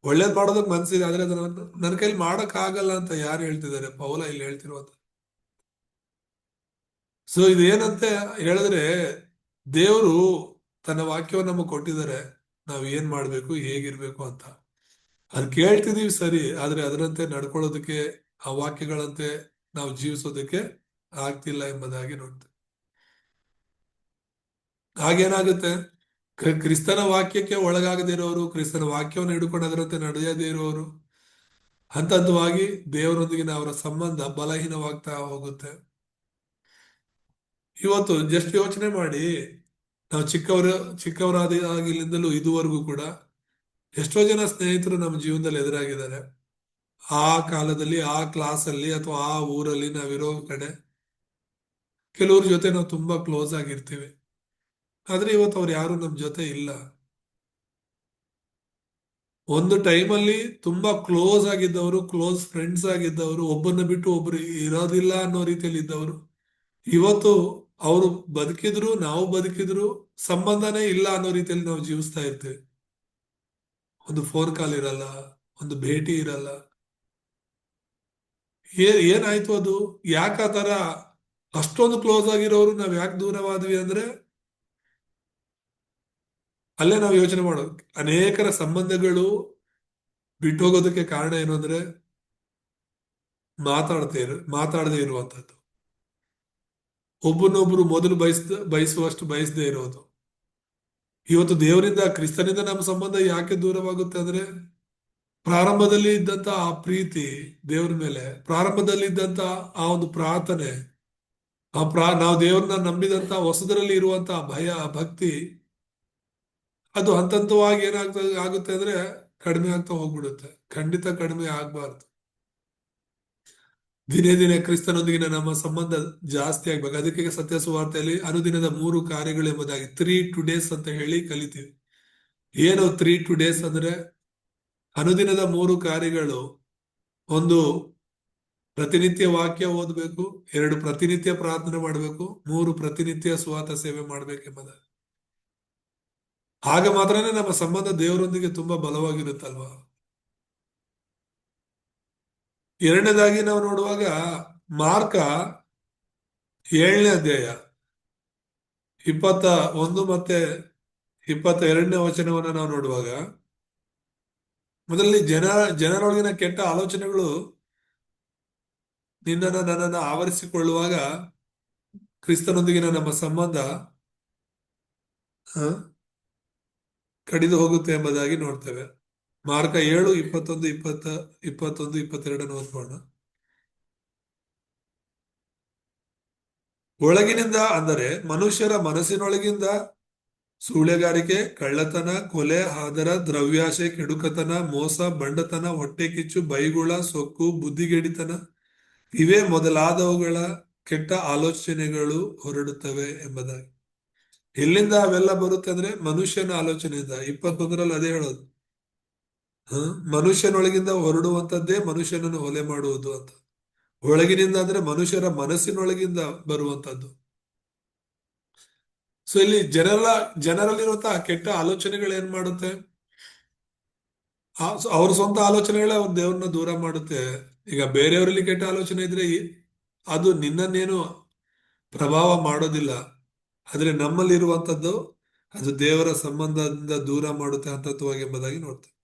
ಒಳ್ಳೇದ್ ಮಾಡೋದಕ್ಕೆ ಮನಸ್ಸಿದೆ, ಆದ್ರೆ ಅದನ್ನ ನನ್ನ ಕೈಲಿ ಮಾಡಕ್ ಆಗಲ್ಲ ಅಂತ ಯಾರು ಹೇಳ್ತಿದ್ದಾರೆ? ಪೌಲ ಇಲ್ಲಿ ಹೇಳ್ತಿರುವಂತ. ಸೊ ಇದು ಏನಂತ ಹೇಳಿದ್ರೆ, ದೇವರು ತನ್ನ ವಾಕ್ಯವನ್ನು ನಮಗೆ ಕೊಟ್ಟಿದ್ದಾರೆ, ನಾವ್ ಏನ್ ಮಾಡ್ಬೇಕು, ಹೇಗಿರ್ಬೇಕು ಅಂತ. ಅದ್ ಕೇಳ್ತಿದೀವಿ ಸರಿ, ಆದ್ರೆ ಅದರಂತೆ ನಡ್ಕೊಳ್ಳೋದಕ್ಕೆ, ಆ ವಾಕ್ಯಗಳಂತೆ ನಾವು ಜೀವಿಸೋದಕ್ಕೆ ಆಗ್ತಿಲ್ಲ ಎಂಬುದಾಗಿ ನೋಡ್ತೇವೆ. ಹಾಗೇನಾಗುತ್ತೆ, ಕ್ರಿಸ್ತನ ವಾಕ್ಯಕ್ಕೆ ಒಳಗಾಗದೇ ಇರೋರು, ಕ್ರಿಸ್ತನ ವಾಕ್ಯವನ್ನು ಹಿಡ್ಕೊಂಡು ಅದರಂತೆ ನಡೆಯದೇ ಇರೋರು, ಹಂತ ಹಂತವಾಗಿ ದೇವರೊಂದಿಗಿನ ಅವರ ಸಂಬಂಧ ಬಲಹೀನವಾಗ್ತಾ ಹೋಗುತ್ತೆ. ಇವತ್ತು ಜಸ್ಟ್ ಯೋಚನೆ ಮಾಡಿ, ನಾವು ಚಿಕ್ಕವರಾಗಿಲಿಂದಲೂ ಇದುವರೆಗೂ ಕೂಡ ಎಷ್ಟೋ ಜನ ಸ್ನೇಹಿತರು ನಮ್ಮ ಜೀವನದಲ್ಲಿ ಎದುರಾಗಿದ್ದಾರೆ. ಆ ಕಾಲದಲ್ಲಿ, ಆ ಕ್ಲಾಸಲ್ಲಿ ಅಥವಾ ಆ ಊರಲ್ಲಿ ನಾವಿರೋ ಕಡೆ ಕೆಲವ್ರ ಜೊತೆ ನಾವು ತುಂಬಾ ಕ್ಲೋಸ್ ಆಗಿರ್ತೀವಿ, ಆದ್ರೆ ಇವತ್ತು ಅವ್ರು ಯಾರು ನಮ್ಮ ಜೊತೆ ಇಲ್ಲ. ಒಂದು ಟೈಮಲ್ಲಿ ತುಂಬಾ ಕ್ಲೋಸ್ ಆಗಿದ್ದವರು, ಕ್ಲೋಸ್ ಫ್ರೆಂಡ್ಸ್ ಆಗಿದ್ದವರು, ಒಬ್ಬರನ್ನ ಬಿಟ್ಟು ಒಬ್ರು ಇರೋದಿಲ್ಲ ಅನ್ನೋ ರೀತಿಯಲ್ಲಿ ಇದ್ದವರು, ಇವತ್ತು ಅವರು ಬದುಕಿದ್ರು, ನಾವು ಬದುಕಿದ್ರು ಸಂಬಂಧನೇ ಇಲ್ಲ ಅನ್ನೋ ರೀತಿಯಲ್ಲಿ ನಾವು ಜೀವಿಸ್ತಾ ಇರ್ತೀವಿ. ಒಂದು ಫೋನ್ ಕಾಲ್ ಇರಲ್ಲ, ಒಂದು ಭೇಟಿ ಇರಲ್ಲ. ಏನಾಯ್ತು ಅದು? ಯಾಕೆ ಆ ತರ ಅಷ್ಟೊಂದು ಕ್ಲೋಸ್ ಆಗಿರೋರು ನಾವ್ ಯಾಕೆ ದೂರವಾದ್ವಿ ಅಂದ್ರೆ, ಅಲ್ಲೇ ನಾವು ಯೋಚನೆ ಮಾಡೋದು, ಅನೇಕರ ಸಂಬಂಧಗಳು ಬಿಟ್ಟೋಗೋದಕ್ಕೆ ಕಾರಣ ಏನು ಅಂದ್ರೆ ಮಾತಾಡದೇ ಇರುವಂತದ್ದು, ಒಬ್ಬನೊಬ್ರು ಮೊದಲು ಬಯಸುವಷ್ಟು ಬಯಸದೇ ಇರೋದು. ಇವತ್ತು ದೇವರಿಂದ, ಕ್ರಿಸ್ತನಿಂದ ನಮ್ಮ ಸಂಬಂಧ ಯಾಕೆ ದೂರವಾಗುತ್ತೆ ಅಂದ್ರೆ, ಪ್ರಾರಂಭದಲ್ಲಿ ಇದ್ದಂತ ಆ ಪ್ರೀತಿ ದೇವ್ರ ಮೇಲೆ, ಪ್ರಾರಂಭದಲ್ಲಿ ಇದ್ದಂತ ಆ ಒಂದು ಪ್ರಾರ್ಥನೆ, ನಾವು ದೇವ್ರನ್ನ ನಂಬಿದಂತ ಹೊಸದರಲ್ಲಿ ಇರುವಂತ ಭಯ, ಭಕ್ತಿ, ಅದು ಹಂತವಾಗಿ ಆಗುತ್ತೆ ಅಂದ್ರೆ ಕಡಿಮೆ ಆಗ್ತಾ ಹೋಗ್ಬಿಡುತ್ತೆ. ಖಂಡಿತ ಕಡಿಮೆ ಆಗ್ಬಾರ್ದು. ದಿನೇ ದಿನೇ ಕ್ರಿಸ್ತನೊಂದಿಗಿನ ನಮ್ಮ ಸಂಬಂಧ ಜಾಸ್ತಿ ಆಗ್ಬೇಕು. ಅದಕ್ಕೆ ಸತ್ಯ ಸುವಾರ್ತೆಯಲ್ಲಿ ಅನುದಿನದ 3 ಕಾರ್ಯಗಳು ಎಂಬುದಾಗಿ 3 ಟುಡೇಸ್ ಅಂತ ಹೇಳಿ ಕಲಿತೀವಿ. ಏನು 3 ಟುಡೇಸ್ ಅಂದ್ರೆ, ಅನುದಿನದ 3 ಕಾರ್ಯಗಳು: 1, ಪ್ರತಿನಿತ್ಯ ವಾಕ್ಯ ಓದಬೇಕು; 2, ಪ್ರತಿನಿತ್ಯ ಪ್ರಾರ್ಥನೆ ಮಾಡಬೇಕು; 3, ಪ್ರತಿನಿತ್ಯ ಸುವಾರ್ತೆ ಸೇವೆ ಮಾಡ್ಬೇಕೆಂಬುದಾಗಿ. ಆಗ ಮಾತ್ರನೇ ನಮ್ಮ ಸಂಬಂಧ ದೇವರೊಂದಿಗೆ ತುಂಬಾ ಬಲವಾಗಿರುತ್ತಲ್ವಾ. ಎರಡನೇದಾಗಿ ನಾವು ನೋಡುವಾಗ, ಮಾರ್ಕ 7ನೇ ಅಧ್ಯಾಯ 21 ಮತ್ತೆ 22ನೇ ವಚನವನ್ನ ನಾವು ನೋಡುವಾಗ, ಮೊದಲಲ್ಲಿ ಜನರೊಳಗಿನ ಕೆಟ್ಟ ಆಲೋಚನೆಗಳು ನನ್ನನ್ನು ಆವರಿಸಿಕೊಳ್ಳುವಾಗ ಕ್ರಿಸ್ತನೊಂದಿಗಿನ ನಮ್ಮ ಸಂಬಂಧ ಕಡಿದು ಹೋಗುತ್ತೆ ಎಂಬುದಾಗಿ ನೋಡ್ತೇವೆ. ಮಾರ್ಕ 7:21, 22 ಓದ್ಬೋಣ. ಒಳಗಿನಿಂದ ಅಂದರೆ ಮನುಷ್ಯರ ಮನಸ್ಸಿನೊಳಗಿಂದ ಸೂಳೆಗಾರಿಕೆ, ಕಳ್ಳತನ, ಕೊಲೆ, ಹಾದರ, ದ್ರವ್ಯಾಶೆ, ಕೆಡುಕತನ, ಮೋಸ, ಬಂಡತನ, ಹೊಟ್ಟೆ ಕಿಚ್ಚು, ಬೈಗುಳ, ಸೊಕ್ಕು, ಬುದ್ಧಿಗೆಡಿತನ ಇವೇ ಮೊದಲಾದವುಗಳ ಕೆಟ್ಟ ಆಲೋಚನೆಗಳು ಹೊರಡುತ್ತವೆ ಎಂಬುದಾಗಿ. ಎಲ್ಲಿಂದ ಅವೆಲ್ಲ ಬರುತ್ತೆ ಅಂದ್ರೆ ಮನುಷ್ಯನ ಆಲೋಚನೆಯಿಂದ. 21ರಲ್ಲಿ ಅದೇ ಹೇಳೋದು. ಮನುಷ್ಯನೊಳಗಿಂದ ಹೊರಡುವಂತದ್ದೇ ಮನುಷ್ಯನನ್ನು ಹೊಲೆ ಮಾಡುವುದು ಅಂತ. ಒಳಗಿನಿಂದ ಅಂದ್ರೆ ಮನುಷ್ಯರ ಮನಸ್ಸಿನೊಳಗಿಂದ ಬರುವಂತದ್ದು. ಸೊ ಇಲ್ಲಿ ಜನರಲ್ಲಿರುವಂತಹ ಕೆಟ್ಟ ಆಲೋಚನೆಗಳು ಏನ್ ಮಾಡುತ್ತೆ? ಅವ್ರ ಸ್ವಂತ ಆಲೋಚನೆಗಳೇ ಅವ್ರ ದೇವ್ರನ್ನ ದೂರ ಮಾಡುತ್ತೆ. ಈಗ ಬೇರೆಯವರಲ್ಲಿ ಕೆಟ್ಟ ಆಲೋಚನೆ ಇದ್ರೆ ಅದು ನಿನ್ನನ್ನೇನು ಪ್ರಭಾವ ಮಾಡೋದಿಲ್ಲ. ಆದ್ರೆ ನಮ್ಮಲ್ಲಿರುವಂತದ್ದು ಅದು ದೇವರ ಸಂಬಂಧದಿಂದ ದೂರ ಮಾಡುತ್ತೆ ಹಂತತ್ವವಾಗಿ ಎಂಬುದಾಗಿ ನೋಡ್ತೇವೆ.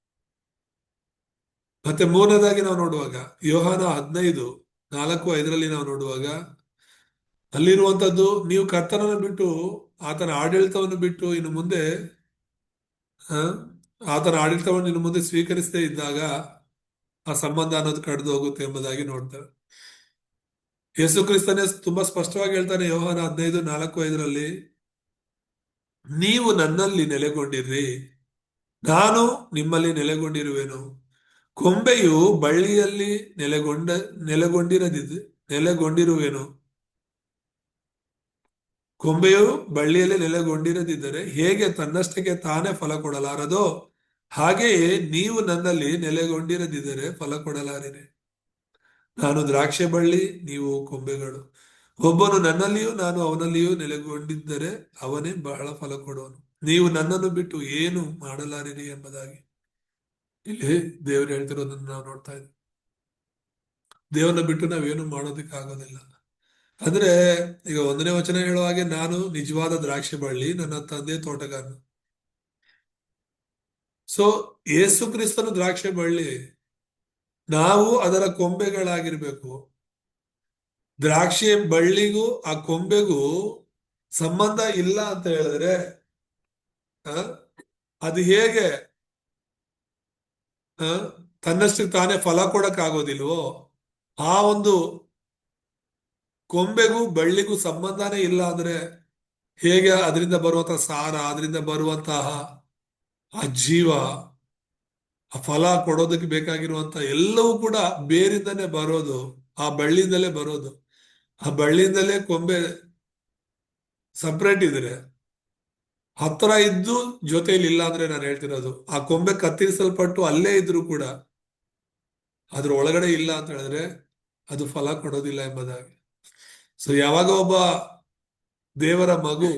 ಮತ್ತೆ ಮೂರನೇದಾಗಿ ನಾವು ನೋಡುವಾಗ ಯೋಹಾನ 15:4-5 ನಾವು ನೋಡುವಾಗ ಅಲ್ಲಿರುವಂತದ್ದು, ನೀವು ಕರ್ತನನ್ನು ಬಿಟ್ಟು ಆತನ ಆಡಳಿತವನ್ನು ಬಿಟ್ಟು ಇನ್ನು ಮುಂದೆ ಆತನ ಆಡಳಿತವನ್ನು ಇನ್ನು ಮುಂದೆ ಸ್ವೀಕರಿಸದೇ ಇದ್ದಾಗ ಆ ಸಂಬಂಧ ಅನ್ನೋದು ಕಡಿದು ಹೋಗುತ್ತೆ ಎಂಬುದಾಗಿ ನೋಡ್ತೇವೆ. ಯೇಸು ಕ್ರಿಸ್ತನೇ ತುಂಬಾ ಸ್ಪಷ್ಟವಾಗಿ ಹೇಳ್ತಾನೆ ಯೋಹಾನ 15:4-5, ನೀವು ನನ್ನಲ್ಲಿ ನೆಲೆಗೊಂಡಿರ್ರಿ, ನಾನು ನಿಮ್ಮಲ್ಲಿ ನೆಲೆಗೊಂಡಿರುವೆನು. ಕೊಂಬೆಯು ಬಳ್ಳಿಯಲ್ಲಿ ನೆಲೆಗೊಂಡಿರುವೆನು. ಕೊಂಬೆಯು ಬಳ್ಳಿಯಲ್ಲಿ ನೆಲೆಗೊಂಡಿರದಿದ್ದರೆ ಹೇಗೆ ತನ್ನಷ್ಟಕ್ಕೆ ತಾನೇ ಫಲ ಕೊಡಲಾರದೋ ಹಾಗೆಯೇ ನೀವು ನನ್ನಲ್ಲಿ ನೆಲೆಗೊಂಡಿರದಿದ್ದರೆ ಫಲ ಕೊಡಲಾರಿರಿ. ನಾನು ದ್ರಾಕ್ಷೆ ಬಳ್ಳಿ, ನೀವು ಕೊಂಬೆಗಳು. ಒಬ್ಬನು ನನ್ನಲ್ಲಿಯೂ ನಾನು ಅವನಲ್ಲಿಯೂ ನೆಲೆಗೊಂಡಿದ್ದರೆ ಅವನೇ ಬಹಳ ಫಲ ಕೊಡುವನು. ನೀವು ನನ್ನನ್ನು ಬಿಟ್ಟು ಏನು ಮಾಡಲಾರಿರಿ ಎಂಬುದಾಗಿ ಇಲ್ಲಿ ದೇವರು ಹೇಳ್ತಿರೋದನ್ನು ನಾವು ನೋಡ್ತಾ ಇದ್ದೀವಿ. ದೇವರನ್ನ ಬಿಟ್ಟು ನಾವೇನು ಮಾಡೋದಕ್ಕೆ ಆಗೋದಿಲ್ಲ. ಅಂದ್ರೆ ಈಗ 1ನೇ ವಚನ ಹೇಳುವ ಹಾಗೆ, ನಾನು ನಿಜವಾದ ದ್ರಾಕ್ಷಿ ಬಳ್ಳಿ, ನನ್ನ ತಂದೆ ತೋಟಗಾರನು. ಸೊ ಯೇಸು ಕ್ರಿಸ್ತನು ದ್ರಾಕ್ಷಿ ಬಳ್ಳಿ, ನಾವು ಅದರ ಕೊಂಬೆಗಳಾಗಿರ್ಬೇಕು. ದ್ರಾಕ್ಷಿ ಬಳ್ಳಿಗೂ ಆ ಕೊಂಬೆಗೂ ಸಂಬಂಧ ಇಲ್ಲ ಅಂತ ಹೇಳಿದ್ರೆ ಅದು ಹೇಗೆ ತನ್ನಷ್ಟಕ್ಕೆ ತಾನೇ ಫಲ ಕೊಡಕ್ ಆಗೋದಿಲ್ವೋ, ಆ ಒಂದು ಕೊಂಬೆಗೂ ಬಳ್ಳಿಗೂ ಸಂಬಂಧನೇ ಇಲ್ಲ ಅಂದ್ರೆ ಹೇಗೆ ಅದರಿಂದ ಬರುವಂತಹ ಸಾರ, ಅದರಿಂದ ಬರುವಂತಹ ಆ ಜೀವ, ಆ ಫಲ ಕೊಡೋದಕ್ಕೆ ಬೇಕಾಗಿರುವಂತ ಎಲ್ಲವೂ ಕೂಡ ಬೇರಿಂದಲೇ ಬರೋದು, ಆ ಬಳ್ಳಿಯಿಂದಲೇ ಬರೋದು. ಆ ಬಳ್ಳಿಯಿಂದಲೇ ಕೊಂಬೆ ಸಪ್ರೇಟ್ ಇದ್ರೆ, ಹತ್ರ ಇದ್ದು ಜೊತೆಯಲ್ಲಿ ಇಲ್ಲ ಅಂದ್ರೆ ನಾನು ಹೇಳ್ತಿರೋದು, ಆ ಕೊಂಬೆ ಕತ್ತರಿಸಲ್ಪಟ್ಟು ಅಲ್ಲೇ ಇದ್ರು ಕೂಡ ಅದ್ರ ಒಳಗಡೆ ಇಲ್ಲ ಅಂತ ಹೇಳಿದ್ರೆ ಅದು ಫಲ ಕೊಡೋದಿಲ್ಲ ಎಂಬುದಾಗಿ. ಸೊ ಯಾವಾಗ ಒಬ್ಬ ದೇವರ ಮಗು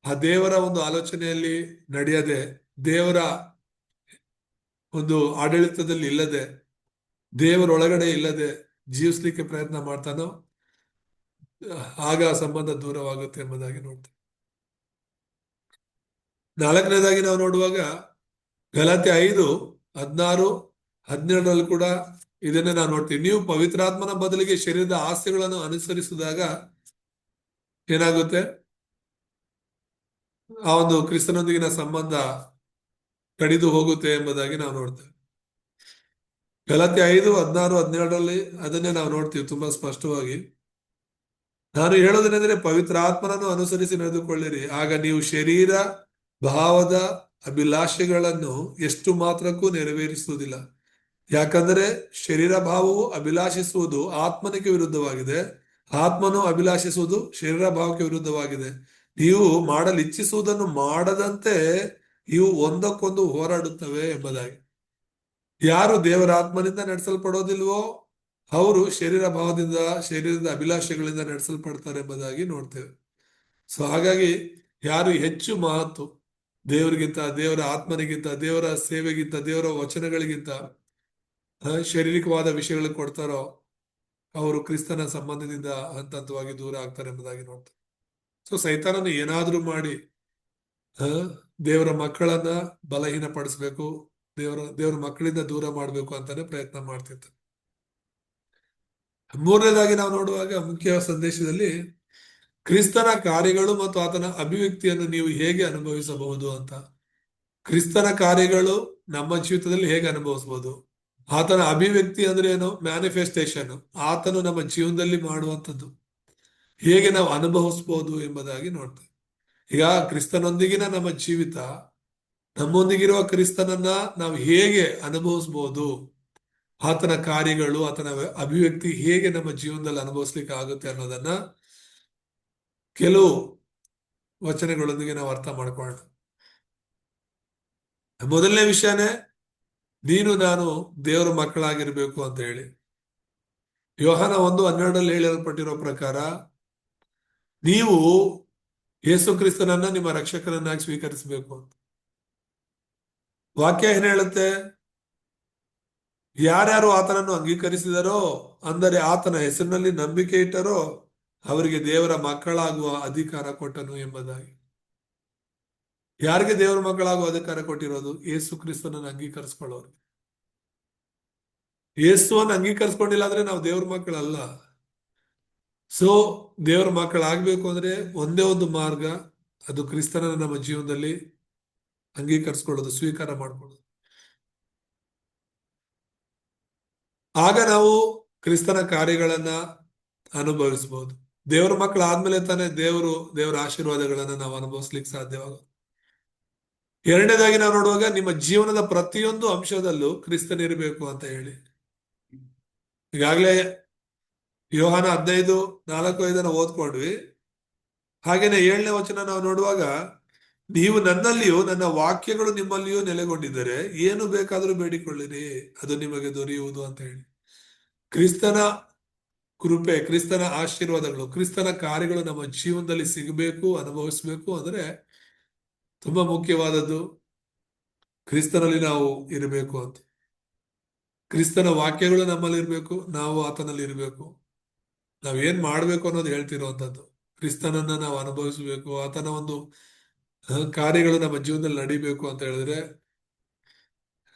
ಆ ದೇವರ ಒಂದು ಆಲೋಚನೆಯಲ್ಲಿ ನಡೆಯದೆ, ದೇವರ ಒಂದು ಆಡಳಿತದಲ್ಲಿ ಇಲ್ಲದೆ, ದೇವರೊಳಗಡೆ ಇಲ್ಲದೆ ಜೀವಿಸ್ಲಿಕ್ಕೆ ಪ್ರಯತ್ನ ಮಾಡ್ತಾನೋ ಆಗ ಆ ಸಂಬಂಧ ದೂರವಾಗುತ್ತೆ ಎಂಬುದಾಗಿ ನೋಡ್ತೇವೆ. 4ನೇದಾಗಿ ನಾವು ನೋಡುವಾಗ ಗಲಾತ್ಯ 5:16-17 ಕೂಡ ಇದನ್ನೇ ನಾವು ನೋಡ್ತೀವಿ. ನೀವು ಪವಿತ್ರಾತ್ಮನ ಬದಲಿಗೆ ಶರೀರದ ಆಸೆಗಳನ್ನು ಅನುಸರಿಸಿದಾಗ ಏನಾಗುತ್ತೆ? ಆ ಒಂದು ಕ್ರಿಸ್ತನೊಂದಿಗಿನ ಸಂಬಂಧ ಕಡಿದು ಹೋಗುತ್ತೆ ಎಂಬುದಾಗಿ ನಾವು ನೋಡ್ತೇವೆ. ಗಲಾತ್ಯ 5:16-17 ಅದನ್ನೇ ನಾವು ನೋಡ್ತೀವಿ ತುಂಬಾ ಸ್ಪಷ್ಟವಾಗಿ. ನಾನು ಹೇಳೋದೇನೆಂದ್ರೆ, ಪವಿತ್ರಾತ್ಮನನ್ನು ಅನುಸರಿಸಿ ನಡೆದುಕೊಳ್ಳಿರಿ, ಆಗ ನೀವು ಶರೀರ ಭಾವದ ಅಭಿಲಾಷೆಗಳನ್ನು ಎಷ್ಟು ಮಾತ್ರಕ್ಕೂ ನೆರವೇರಿಸುವುದಿಲ್ಲ. ಯಾಕಂದರೆ ಶರೀರ ಭಾವವು ಅಭಿಲಾಷಿಸುವುದು ಆತ್ಮನಿಗೆ ವಿರುದ್ಧವಾಗಿದೆ, ಆತ್ಮನು ಅಭಿಲಾಷಿಸುವುದು ಶರೀರ ಭಾವಕ್ಕೆ ವಿರುದ್ಧವಾಗಿದೆ. ನೀವು ಮಾಡಲು ಇಚ್ಛಿಸುವುದನ್ನು ಮಾಡದಂತೆ ಇವು ಒಂದಕ್ಕೊಂದು ಹೋರಾಡುತ್ತವೆ ಎಂಬುದಾಗಿ. ಯಾರು ದೇವರ ಆತ್ಮನಿಂದ ನಡೆಸಲ್ಪಡೋದಿಲ್ವೋ ಅವರು ಶರೀರ ಭಾವದಿಂದ, ಶರೀರದ ಅಭಿಲಾಷೆಗಳಿಂದ ನಡೆಸಲ್ಪಡ್ತಾರೆ ಎಂಬುದಾಗಿ ನೋಡ್ತೇವೆ. ಸೊ ಹಾಗಾಗಿ ಯಾರು ಹೆಚ್ಚು ಮಹತ್ವ ದೇವರಿಗಿಂತ, ದೇವರ ಆತ್ಮನಿಗಿಂತ, ದೇವರ ಸೇವೆಗಿಂತ, ದೇವರ ವಚನಗಳಿಗಿಂತ ಶಾರೀರಿಕವಾದ ವಿಷಯಗಳಿಗೆ ಕೊಡ್ತಾರೋ ಅವರು ಕ್ರಿಸ್ತನ ಸಂಬಂಧದಿಂದ ಹಂತವಾಗಿ ದೂರ ಆಗ್ತಾರೆ ಎಂಬುದಾಗಿ ನೋಡ್ತಾರೆ. ಸೊ ಸೈತಾನನು ಏನಾದ್ರೂ ಮಾಡಿ ದೇವರ ಮಕ್ಕಳನ್ನ ಬಲಹೀನ ಪಡಿಸ್ಬೇಕು, ದೇವರ ಮಕ್ಕಳಿಂದ ದೂರ ಮಾಡ್ಬೇಕು ಅಂತಾನೆ ಪ್ರಯತ್ನ ಮಾಡ್ತಿರ್ತಾರೆ. 3ನೇದಾಗಿ ನಾವು ನೋಡುವಾಗ ಮುಖ್ಯ ಸಂದೇಶದಲ್ಲಿ ಕ್ರಿಸ್ತನ ಕಾರ್ಯಗಳು ಮತ್ತು ಆತನ ಅಭಿವ್ಯಕ್ತಿಯನ್ನು ನೀವು ಹೇಗೆ ಅನುಭವಿಸಬಹುದು ಅಂತ. ಕ್ರಿಸ್ತನ ಕಾರ್ಯಗಳು ನಮ್ಮ ಜೀವಿತದಲ್ಲಿ ಹೇಗೆ ಅನುಭವಿಸಬಹುದು, ಆತನ ಅಭಿವ್ಯಕ್ತಿ ಅಂದ್ರೆ ಏನು? ಮ್ಯಾನಿಫೆಸ್ಟೇಷನ್, ಆತನು ನಮ್ಮ ಜೀವನದಲ್ಲಿ ಮಾಡುವಂಥದ್ದು. ಹೇಗೆ ನಾವು ಅನುಭವಿಸ್ಬೋದು ಎಂಬುದಾಗಿ ನೋಡ್ತೇವೆ. ಈಗ ಕ್ರಿಸ್ತನೊಂದಿಗಿನ ನಮ್ಮ ಜೀವಿತ, ನಮ್ಮೊಂದಿಗಿರುವ ಕ್ರಿಸ್ತನನ್ನ ನಾವು ಹೇಗೆ ಅನುಭವಿಸ್ಬೋದು, ಆತನ ಕಾರ್ಯಗಳು, ಆತನ ಅಭಿವ್ಯಕ್ತಿ ಹೇಗೆ ನಮ್ಮ ಜೀವನದಲ್ಲಿ ಅನುಭವಿಸ್ಲಿಕ್ಕೆ ಆಗುತ್ತೆ ಅನ್ನೋದನ್ನ ಕೆಲವು ವಚನಗಳೊಂದಿಗೆ ನಾವು ಅರ್ಥ ಮಾಡ್ಕೊಳ್ಳೋಣ. ಮೊದಲನೇ ವಿಷಯನೇ ನೀನು ನಾನು ದೇವರ ಮಕ್ಕಳಾಗಿರ್ಬೇಕು ಅಂತ ಹೇಳಿ. ಯೋಹಾನ 1:12 ಹೇಳಲ್ಪಟ್ಟಿರೋ ಪ್ರಕಾರ ನೀವು ಯೇಸು ಕ್ರಿಸ್ತನನ್ನ ನಿಮ್ಮ ರಕ್ಷಕರನ್ನಾಗಿ ಸ್ವೀಕರಿಸಬೇಕು ಅಂತ. ವಾಕ್ಯ ಏನ್ ಹೇಳುತ್ತೆ? ಯಾರ್ಯಾರು ಆತನನ್ನು ಅಂಗೀಕರಿಸಿದರೋ, ಅಂದರೆ ಆತನ ಹೆಸರಿನಲ್ಲಿ ನಂಬಿಕೆ ಇಟ್ಟರೋ, ಅವರಿಗೆ ದೇವರ ಮಕ್ಕಳಾಗುವ ಅಧಿಕಾರ ಕೊಟ್ಟನು ಎಂಬುದಾಗಿ. ಯಾರಿಗೆ ದೇವರ ಮಕ್ಕಳಾಗುವ ಅಧಿಕಾರ ಕೊಟ್ಟಿರೋದು? ಯೇಸು ಕ್ರಿಸ್ತನನ್ನು ಅಂಗೀಕರಿಸ್ಕೊಳ್ಳೋರು. ಯೇಸುವನ್ನು ಅಂಗೀಕರಿಸ್ಕೊಂಡಿಲ್ಲ ಅಂದ್ರೆ ನಾವು ದೇವ್ರ ಮಕ್ಕಳಲ್ಲ. ಸೊ ದೇವರ ಮಕ್ಕಳಾಗ್ಬೇಕು ಅಂದ್ರೆ ಒಂದೇ ಒಂದು ಮಾರ್ಗ, ಅದು ಕ್ರಿಸ್ತನನ್ನ ನಮ್ಮ ಜೀವನದಲ್ಲಿ ಅಂಗೀಕರಿಸ್ಕೊಳ್ಳೋದು, ಸ್ವೀಕಾರ ಮಾಡ್ಕೊಳ್ಳೋದು. ಆಗ ನಾವು ಕ್ರಿಸ್ತನ ಕಾರ್ಯಗಳನ್ನ ಅನುಭವಿಸಬಹುದು. ದೇವರ ಮಕ್ಕಳಾದ್ಮೇಲೆ ತಾನೇ ದೇವರ ಆಶೀರ್ವಾದಗಳನ್ನ ನಾವು ಅನುಭವಿಸ್ಲಿಕ್ಕೆ ಸಾಧ್ಯವಾಗುತ್ತೆ. ಎರಡನೇದಾಗಿ ನಾವು ನೋಡುವಾಗ ನಿಮ್ಮ ಜೀವನದ ಪ್ರತಿಯೊಂದು ಅಂಶದಲ್ಲೂ ಕ್ರಿಸ್ತನಿರಬೇಕು ಅಂತ ಹೇಳಿ. ಈಗಾಗಲೇ ಯೋಹಾನ 15:4-5 ಓದ್ಕೊಂಡ್ವಿ. ಹಾಗೇನೆ 7ನೇ ವಚನ ನಾವು ನೋಡುವಾಗ, ನೀವು ನನ್ನಲ್ಲಿಯೂ ನನ್ನ ವಾಕ್ಯಗಳು ನಿಮ್ಮಲ್ಲಿಯೂ ನೆಲೆಗೊಂಡಿದ್ದರೆ ಏನು ಬೇಕಾದರೂ ಬೇಡಿಕೊಳ್ಳಿರಿ, ಅದು ನಿಮಗೆ ದೊರೆಯುವುದು ಅಂತ ಹೇಳಿ. ಕ್ರಿಸ್ತನ ಕೃಪೆ, ಕ್ರಿಸ್ತನ ಆಶೀರ್ವಾದಗಳು, ಕ್ರಿಸ್ತನ ಕಾರ್ಯಗಳು ನಮ್ಮ ಜೀವನದಲ್ಲಿ ಸಿಗಬೇಕು, ಅನುಭವಿಸ್ಬೇಕು ಅಂದ್ರೆ ತುಂಬಾ ಮುಖ್ಯವಾದದ್ದು ಕ್ರಿಸ್ತನಲ್ಲಿ ನಾವು ಇರಬೇಕು ಅಂತ. ಕ್ರಿಸ್ತನ ವಾಕ್ಯಗಳು ನಮ್ಮಲ್ಲಿ ಇರಬೇಕು, ನಾವು ಆತನಲ್ಲಿ ಇರಬೇಕು. ನಾವೇನ್ ಮಾಡ್ಬೇಕು ಅನ್ನೋದು ಹೇಳ್ತಿರುವಂತದ್ದು. ಕ್ರಿಸ್ತನನ್ನ ನಾವು ಅನುಭವಿಸಬೇಕು, ಆತನ ಒಂದು ಕಾರ್ಯಗಳು ನಮ್ಮ ಜೀವನದಲ್ಲಿ ನಡಿಬೇಕು ಅಂತ ಹೇಳಿದ್ರೆ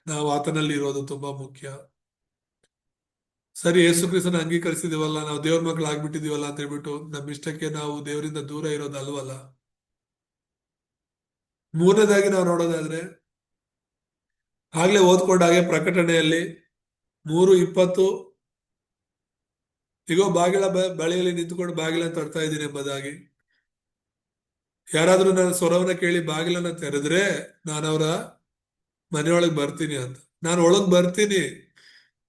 ನಾವು ಆತನಲ್ಲಿ ಇರೋದು ತುಂಬಾ ಮುಖ್ಯ. ಸರಿ, ಯೇಸು ಕ್ರಿಸ್ತನ ಅಂಗೀಕರಿಸಿದೀವಲ್ಲ, ನಾವು ದೇವ್ರ ಮಕ್ಕಳು ಆಗ್ಬಿಟ್ಟಿದೀವಲ್ಲ ಅಂತ ಹೇಳ್ಬಿಟ್ಟು ನಮ್ಮ ಇಷ್ಟಕ್ಕೆ ನಾವು ದೇವರಿಂದ ದೂರ ಇರೋದು ಅಲ್ವಲ್ಲ. ಮೂರನೇದಾಗಿ ನಾವು ನೋಡೋದಾದ್ರೆ, ಆಗ್ಲೇ ಓದ್ಕೊಂಡಾಗೆ ಪ್ರಕಟಣೆಯಲ್ಲಿ 3:20, ಇಗೋ ಬಾಗಿಲ ಬಳಿಯಲ್ಲಿ ನಿಂತುಕೊಂಡು ಬಾಗಿಲನ್ನು ತಡ್ತಾ ಇದ್ದೀನಿ ಎಂಬುದಾಗಿ. ಯಾರಾದ್ರೂ ನನ್ನ ಸ್ವರವನ್ನ ಕೇಳಿ ಬಾಗಿಲನ್ನ ತೆರೆದ್ರೆ ನಾನು ಅವರ ಮನೆಯೊಳಗೆ ಬರ್ತೀನಿ ಅಂತ. ನಾನು ಒಳಗ್ ಬರ್ತೀನಿ,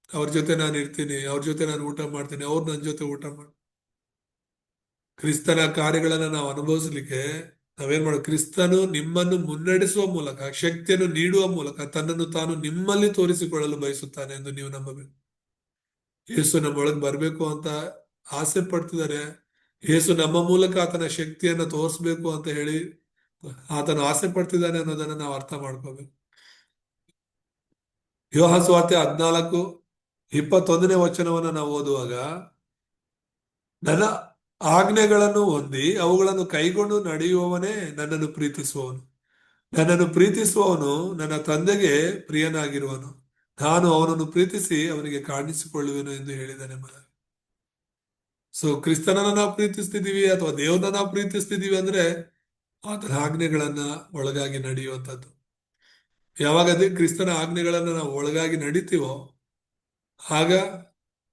ಅವ್ರ ಜೊತೆ ನಾನು ಇರ್ತೀನಿ, ಅವ್ರ ಜೊತೆ ನಾನು ಊಟ ಮಾಡ್ತೀನಿ, ಅವ್ರು ನನ್ನ ಜೊತೆ ಊಟ ಮಾಡಿ. ಕ್ರಿಸ್ತನ ಕಾರ್ಯಗಳನ್ನ ನಾವು ಅನುಭವಿಸ್ಲಿಕ್ಕೆ ನಾವೇನ್ ಮಾಡೋದು? ಕ್ರಿಸ್ತನು ನಿಮ್ಮನ್ನು ಮುನ್ನಡೆಸುವ ಮೂಲಕ, ಶಕ್ತಿಯನ್ನು ನೀಡುವ ಮೂಲಕ ತನ್ನನ್ನು ತಾನು ನಿಮ್ಮಲ್ಲಿ ತೋರಿಸಿಕೊಳ್ಳಲು ಬಯಸುತ್ತಾನೆ ಎಂದು ನೀವು ನಂಬಬೇಕು. ಯೇಸು ನಮ್ಮೊಳಗೆ ಬರ್ಬೇಕು ಅಂತ ಆಸೆ ಪಡ್ತಿದ್ದಾರೆ. ಯೇಸು ನಮ್ಮ ಮೂಲಕ ಆತನ ಶಕ್ತಿಯನ್ನ ತೋರಿಸ್ಬೇಕು ಅಂತ ಹೇಳಿ ಆತನು ಆಸೆ ಪಡ್ತಿದ್ದಾನೆ ಅನ್ನೋದನ್ನ ನಾವು ಅರ್ಥ ಮಾಡ್ಕೋಬೇಕು. ಯೋಹಾನ ಸುವಾರ್ತೆ 14:21 ವಚನವನ್ನ ನಾವು ಓದುವಾಗ, ನನ್ನ ಆಜ್ಞೆಗಳನ್ನು ಹೊಂದಿ ಅವುಗಳನ್ನು ಕೈಗೊಂಡು ನಡೆಯುವವನೇ ನನ್ನನ್ನು ಪ್ರೀತಿಸುವವನು. ನನ್ನನ್ನು ಪ್ರೀತಿಸುವವನು ನನ್ನ ತಂದೆಗೆ ಪ್ರಿಯನಾಗಿರುವನು. ನಾನು ಅವನನ್ನು ಪ್ರೀತಿಸಿ ಅವನಿಗೆ ಕಾಣಿಸಿಕೊಳ್ಳುವೆನು ಎಂದು ಹೇಳಿದ್ದಾನೆ. ಸೊ ಕ್ರಿಸ್ತನನ್ನ ನಾವು ಪ್ರೀತಿಸ್ತಿದೀವಿ ಅಥವಾ ದೇವ್ರನ್ನ ನಾವು ಪ್ರೀತಿಸ್ತಿದೀವಿ ಅಂದ್ರೆ ಆತನ ಆಜ್ಞೆಗಳನ್ನ ಒಳಗಾಗಿ ನಡೆಯುವಂಥದ್ದು. ಯಾವಾಗ ಕ್ರಿಸ್ತನ ಆಜ್ಞೆಗಳನ್ನ ನಾವು ಒಳಗಾಗಿ ನಡೀತೀವೋ ಆಗ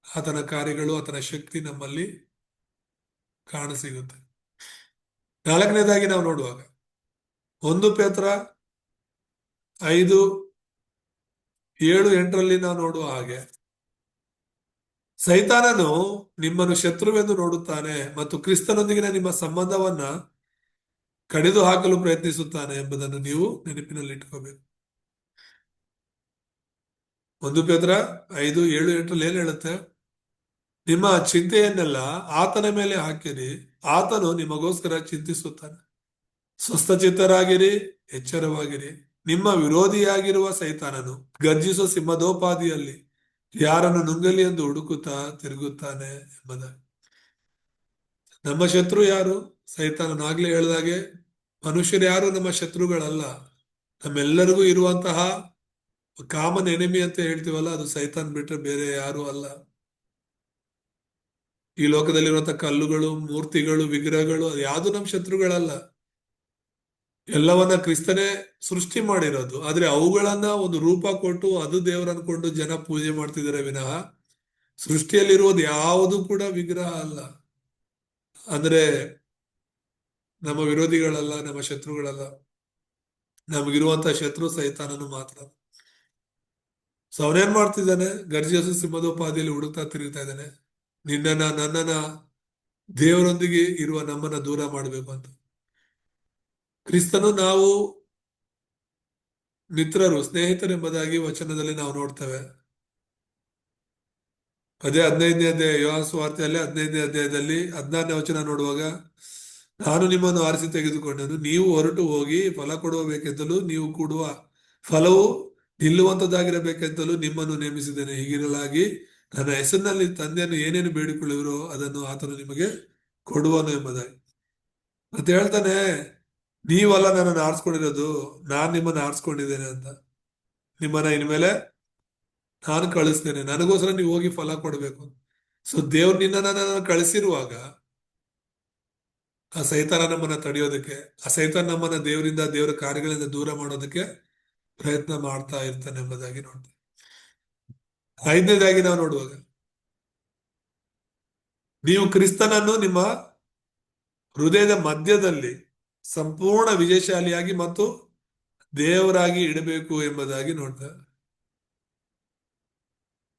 ಆತನ ಕಾರ್ಯಗಳು, ಆತನ ಶಕ್ತಿ ನಮ್ಮಲ್ಲಿ ಕಾಣಸಿಗುತ್ತೆ. ನಾಲ್ಕನೇದಾಗಿ ನಾವು ನೋಡುವಾಗ 1 ಪೇತ್ರ 5:7-8 ನಾವು ನೋಡುವ ಹಾಗೆ, ಸೈತಾನನು ನಿಮ್ಮನ್ನು ಶತ್ರುವೆಂದು ನೋಡುತ್ತಾನೆ ಮತ್ತು ಕ್ರಿಸ್ತನೊಂದಿಗಿನ ನಿಮ್ಮ ಸಂಬಂಧವನ್ನ ಕಡಿದು ಹಾಕಲು ಪ್ರಯತ್ನಿಸುತ್ತಾನೆ ಎಂಬುದನ್ನು ನೀವು ನೆನಪಿನಲ್ಲಿ ಇಟ್ಕೋಬೇಕು. 1 ಪೇತ್ರ 5:7-8 ಏನ್ ಹೇಳುತ್ತೆ? ನಿಮ್ಮ ಚಿಂತೆಯನ್ನೆಲ್ಲ ಆತನ ಮೇಲೆ ಹಾಕಿರಿ, ಆತನು ನಿಮಗೋಸ್ಕರ ಚಿಂತಿಸುತ್ತಾನೆ. ಸ್ವಸ್ಥಚಿತ್ತರಾಗಿರಿ, ಎಚ್ಚರವಾಗಿರಿ. ನಿಮ್ಮ ವಿರೋಧಿಯಾಗಿರುವ ಸೈತಾನನು ಗರ್ಜಿಸುವ ಸಿಂಹದೋಪಾದಿಯಲ್ಲಿ ಯಾರನ್ನು ನುಂಗಲಿ ಎಂದು ಹುಡುಕುತ್ತಾ ತಿರುಗುತ್ತಾನೆ ಎಂಬುದಾಗಿ. ನಮ್ಮ ಶತ್ರು ಯಾರು? ಸೈತಾನನು. ಆಗ್ಲೇ ಹೇಳಿದಾಗೆ ಮನುಷ್ಯರು ಯಾರು ನಮ್ಮ ಶತ್ರುಗಳಲ್ಲ. ನಮ್ಮೆಲ್ಲರಿಗೂ ಇರುವಂತಹ ಕಾಮನ್ ಎನಿಮಿ ಅಂತ ಹೇಳ್ತೀವಲ್ಲ, ಅದು ಸೈತಾನ್ ಬಿಟ್ರೆ ಬೇರೆ ಯಾರು ಅಲ್ಲ. ಈ ಲೋಕದಲ್ಲಿರುವಂತಹ ಕಲ್ಲುಗಳು, ಮೂರ್ತಿಗಳು, ವಿಗ್ರಹಗಳು, ಅದು ಯಾವುದು ನಮ್ಮ ಶತ್ರುಗಳಲ್ಲ. ಎಲ್ಲವನ್ನ ಕ್ರಿಸ್ತನೇ ಸೃಷ್ಟಿ ಮಾಡಿರೋದು. ಆದ್ರೆ ಅವುಗಳನ್ನ ಒಂದು ರೂಪ ಕೊಟ್ಟು ಅದು ದೇವರನ್ಕೊಂಡು ಜನ ಪೂಜೆ ಮಾಡ್ತಿದ್ದಾರೆ ವಿನಃ ಸೃಷ್ಟಿಯಲ್ಲಿರುವುದು ಯಾವುದು ಕೂಡ ವಿಗ್ರಹ ಅಲ್ಲ. ಅಂದ್ರೆ ನಮ್ಮ ವಿರೋಧಿಗಳಲ್ಲ, ನಮ್ಮ ಶತ್ರುಗಳಲ್ಲ, ನಮಗಿರುವಂತ ಶತ್ರು ಸೈತಾನನು ಮಾತ್ರ. ಸೊ ಅವನೇನ್ ಮಾಡ್ತಿದ್ದಾನೆ? ಗರ್ಜಿಯಸು ಸಿಂಹದೋಪಾದಿಯಲ್ಲಿ ಹುಡುಕ್ತಾ ತಿರುಗ್ತಾ ಇದ್ದಾನೆ, ನನ್ನನ್ನ ದೇವರೊಂದಿಗೆ ಇರುವ ನಮ್ಮನ್ನ ದೂರ ಮಾಡಬೇಕು ಅಂತ. ಕ್ರಿಸ್ತನು ನಾವು ಮಿತ್ರರು, ಸ್ನೇಹಿತರೆಂಬುದಾಗಿ ವಚನದಲ್ಲಿ ನಾವು ನೋಡ್ತೇವೆ. ಅದೇ 15ನೇ ಅಧ್ಯಾಯ, ಯೋಹಾನ ಸುವಾರ್ತೆಯಲ್ಲಿ 15ನೇ ಅಧ್ಯಾಯದಲ್ಲಿ 16ನೇ ವಚನ ನೋಡುವಾಗ, ನಾನು ನಿಮ್ಮನ್ನು ಆರಿಸಿ ತೆಗೆದುಕೊಂಡನು, ನೀವು ಹೊರಟು ಹೋಗಿ ಫಲ ಕೊಡಬೇಕೆಂತಲೂ ನೀವು ಕೊಡುವ ಫಲವು ನಿಲ್ಲುವಂತದ್ದಾಗಿರಬೇಕೆಂತಲೂ ನಿಮ್ಮನ್ನು ನೇಮಿಸಿದ್ದೇನೆ. ಹೀಗಿರಲಾಗಿ ನನ್ನ ಹೆಸರಿನಲ್ಲಿ ತಂದೆಯನ್ನು ಏನೇನು ಬೇಡಿಕೊಳ್ಳುವಿರೋ ಅದನ್ನು ಆತನು ನಿಮಗೆ ಕೊಡುವನು ಎಂಬುದಾಗಿ. ಮತ್ತೆ ಹೇಳ್ತಾನೆ, ನೀವಲ್ಲ ನನ್ನನ್ನು ಆರಿಸ್ಕೊಂಡಿರೋದು, ನಾನ್ ನಿಮ್ಮನ್ನು ಆರಿಸ್ಕೊಂಡಿದ್ದೇನೆ ಅಂತ. ನಿಮ್ಮನ್ನ ಇನ್ಮೇಲೆ ನಾನು ಕಳಿಸ್ತೇನೆ, ನನಗೋಸ್ಕರ ನೀವು ಹೋಗಿ ಫಲ ಕೊಡಬೇಕು. ಸೊ ದೇವ್ರು ನಿನ್ನನ್ನ ಕಳಿಸಿರುವಾಗ ಆ ಸೈತಾನ ನಮ್ಮನ್ನ ತಡೆಯೋದಕ್ಕೆ, ಆ ಸೈತಾನ ನಮ್ಮನ್ನ ದೇವರಿಂದ, ದೇವರ ಕಾರ್ಯಗಳಿಂದ ದೂರ ಮಾಡೋದಕ್ಕೆ ಪ್ರಯತ್ನ ಮಾಡ್ತಾ ಇರ್ತಾನೆ ಎಂಬುದಾಗಿ ನೋಡ್ತೇವೆ. 5ನೇದಾಗಿ ನಾವು ನೋಡುವಾಗ, ನೀವು ಕ್ರಿಸ್ತನನ್ನು ನಿಮ್ಮ ಹೃದಯದ ಮಧ್ಯದಲ್ಲಿ ಸಂಪೂರ್ಣ ವಿಜಯಶಾಲಿಯಾಗಿ ಮತ್ತು ದೇವರಾಗಿ ಇಡಬೇಕು ಎಂಬುದಾಗಿ ನೋಡ್ತೇವೆ.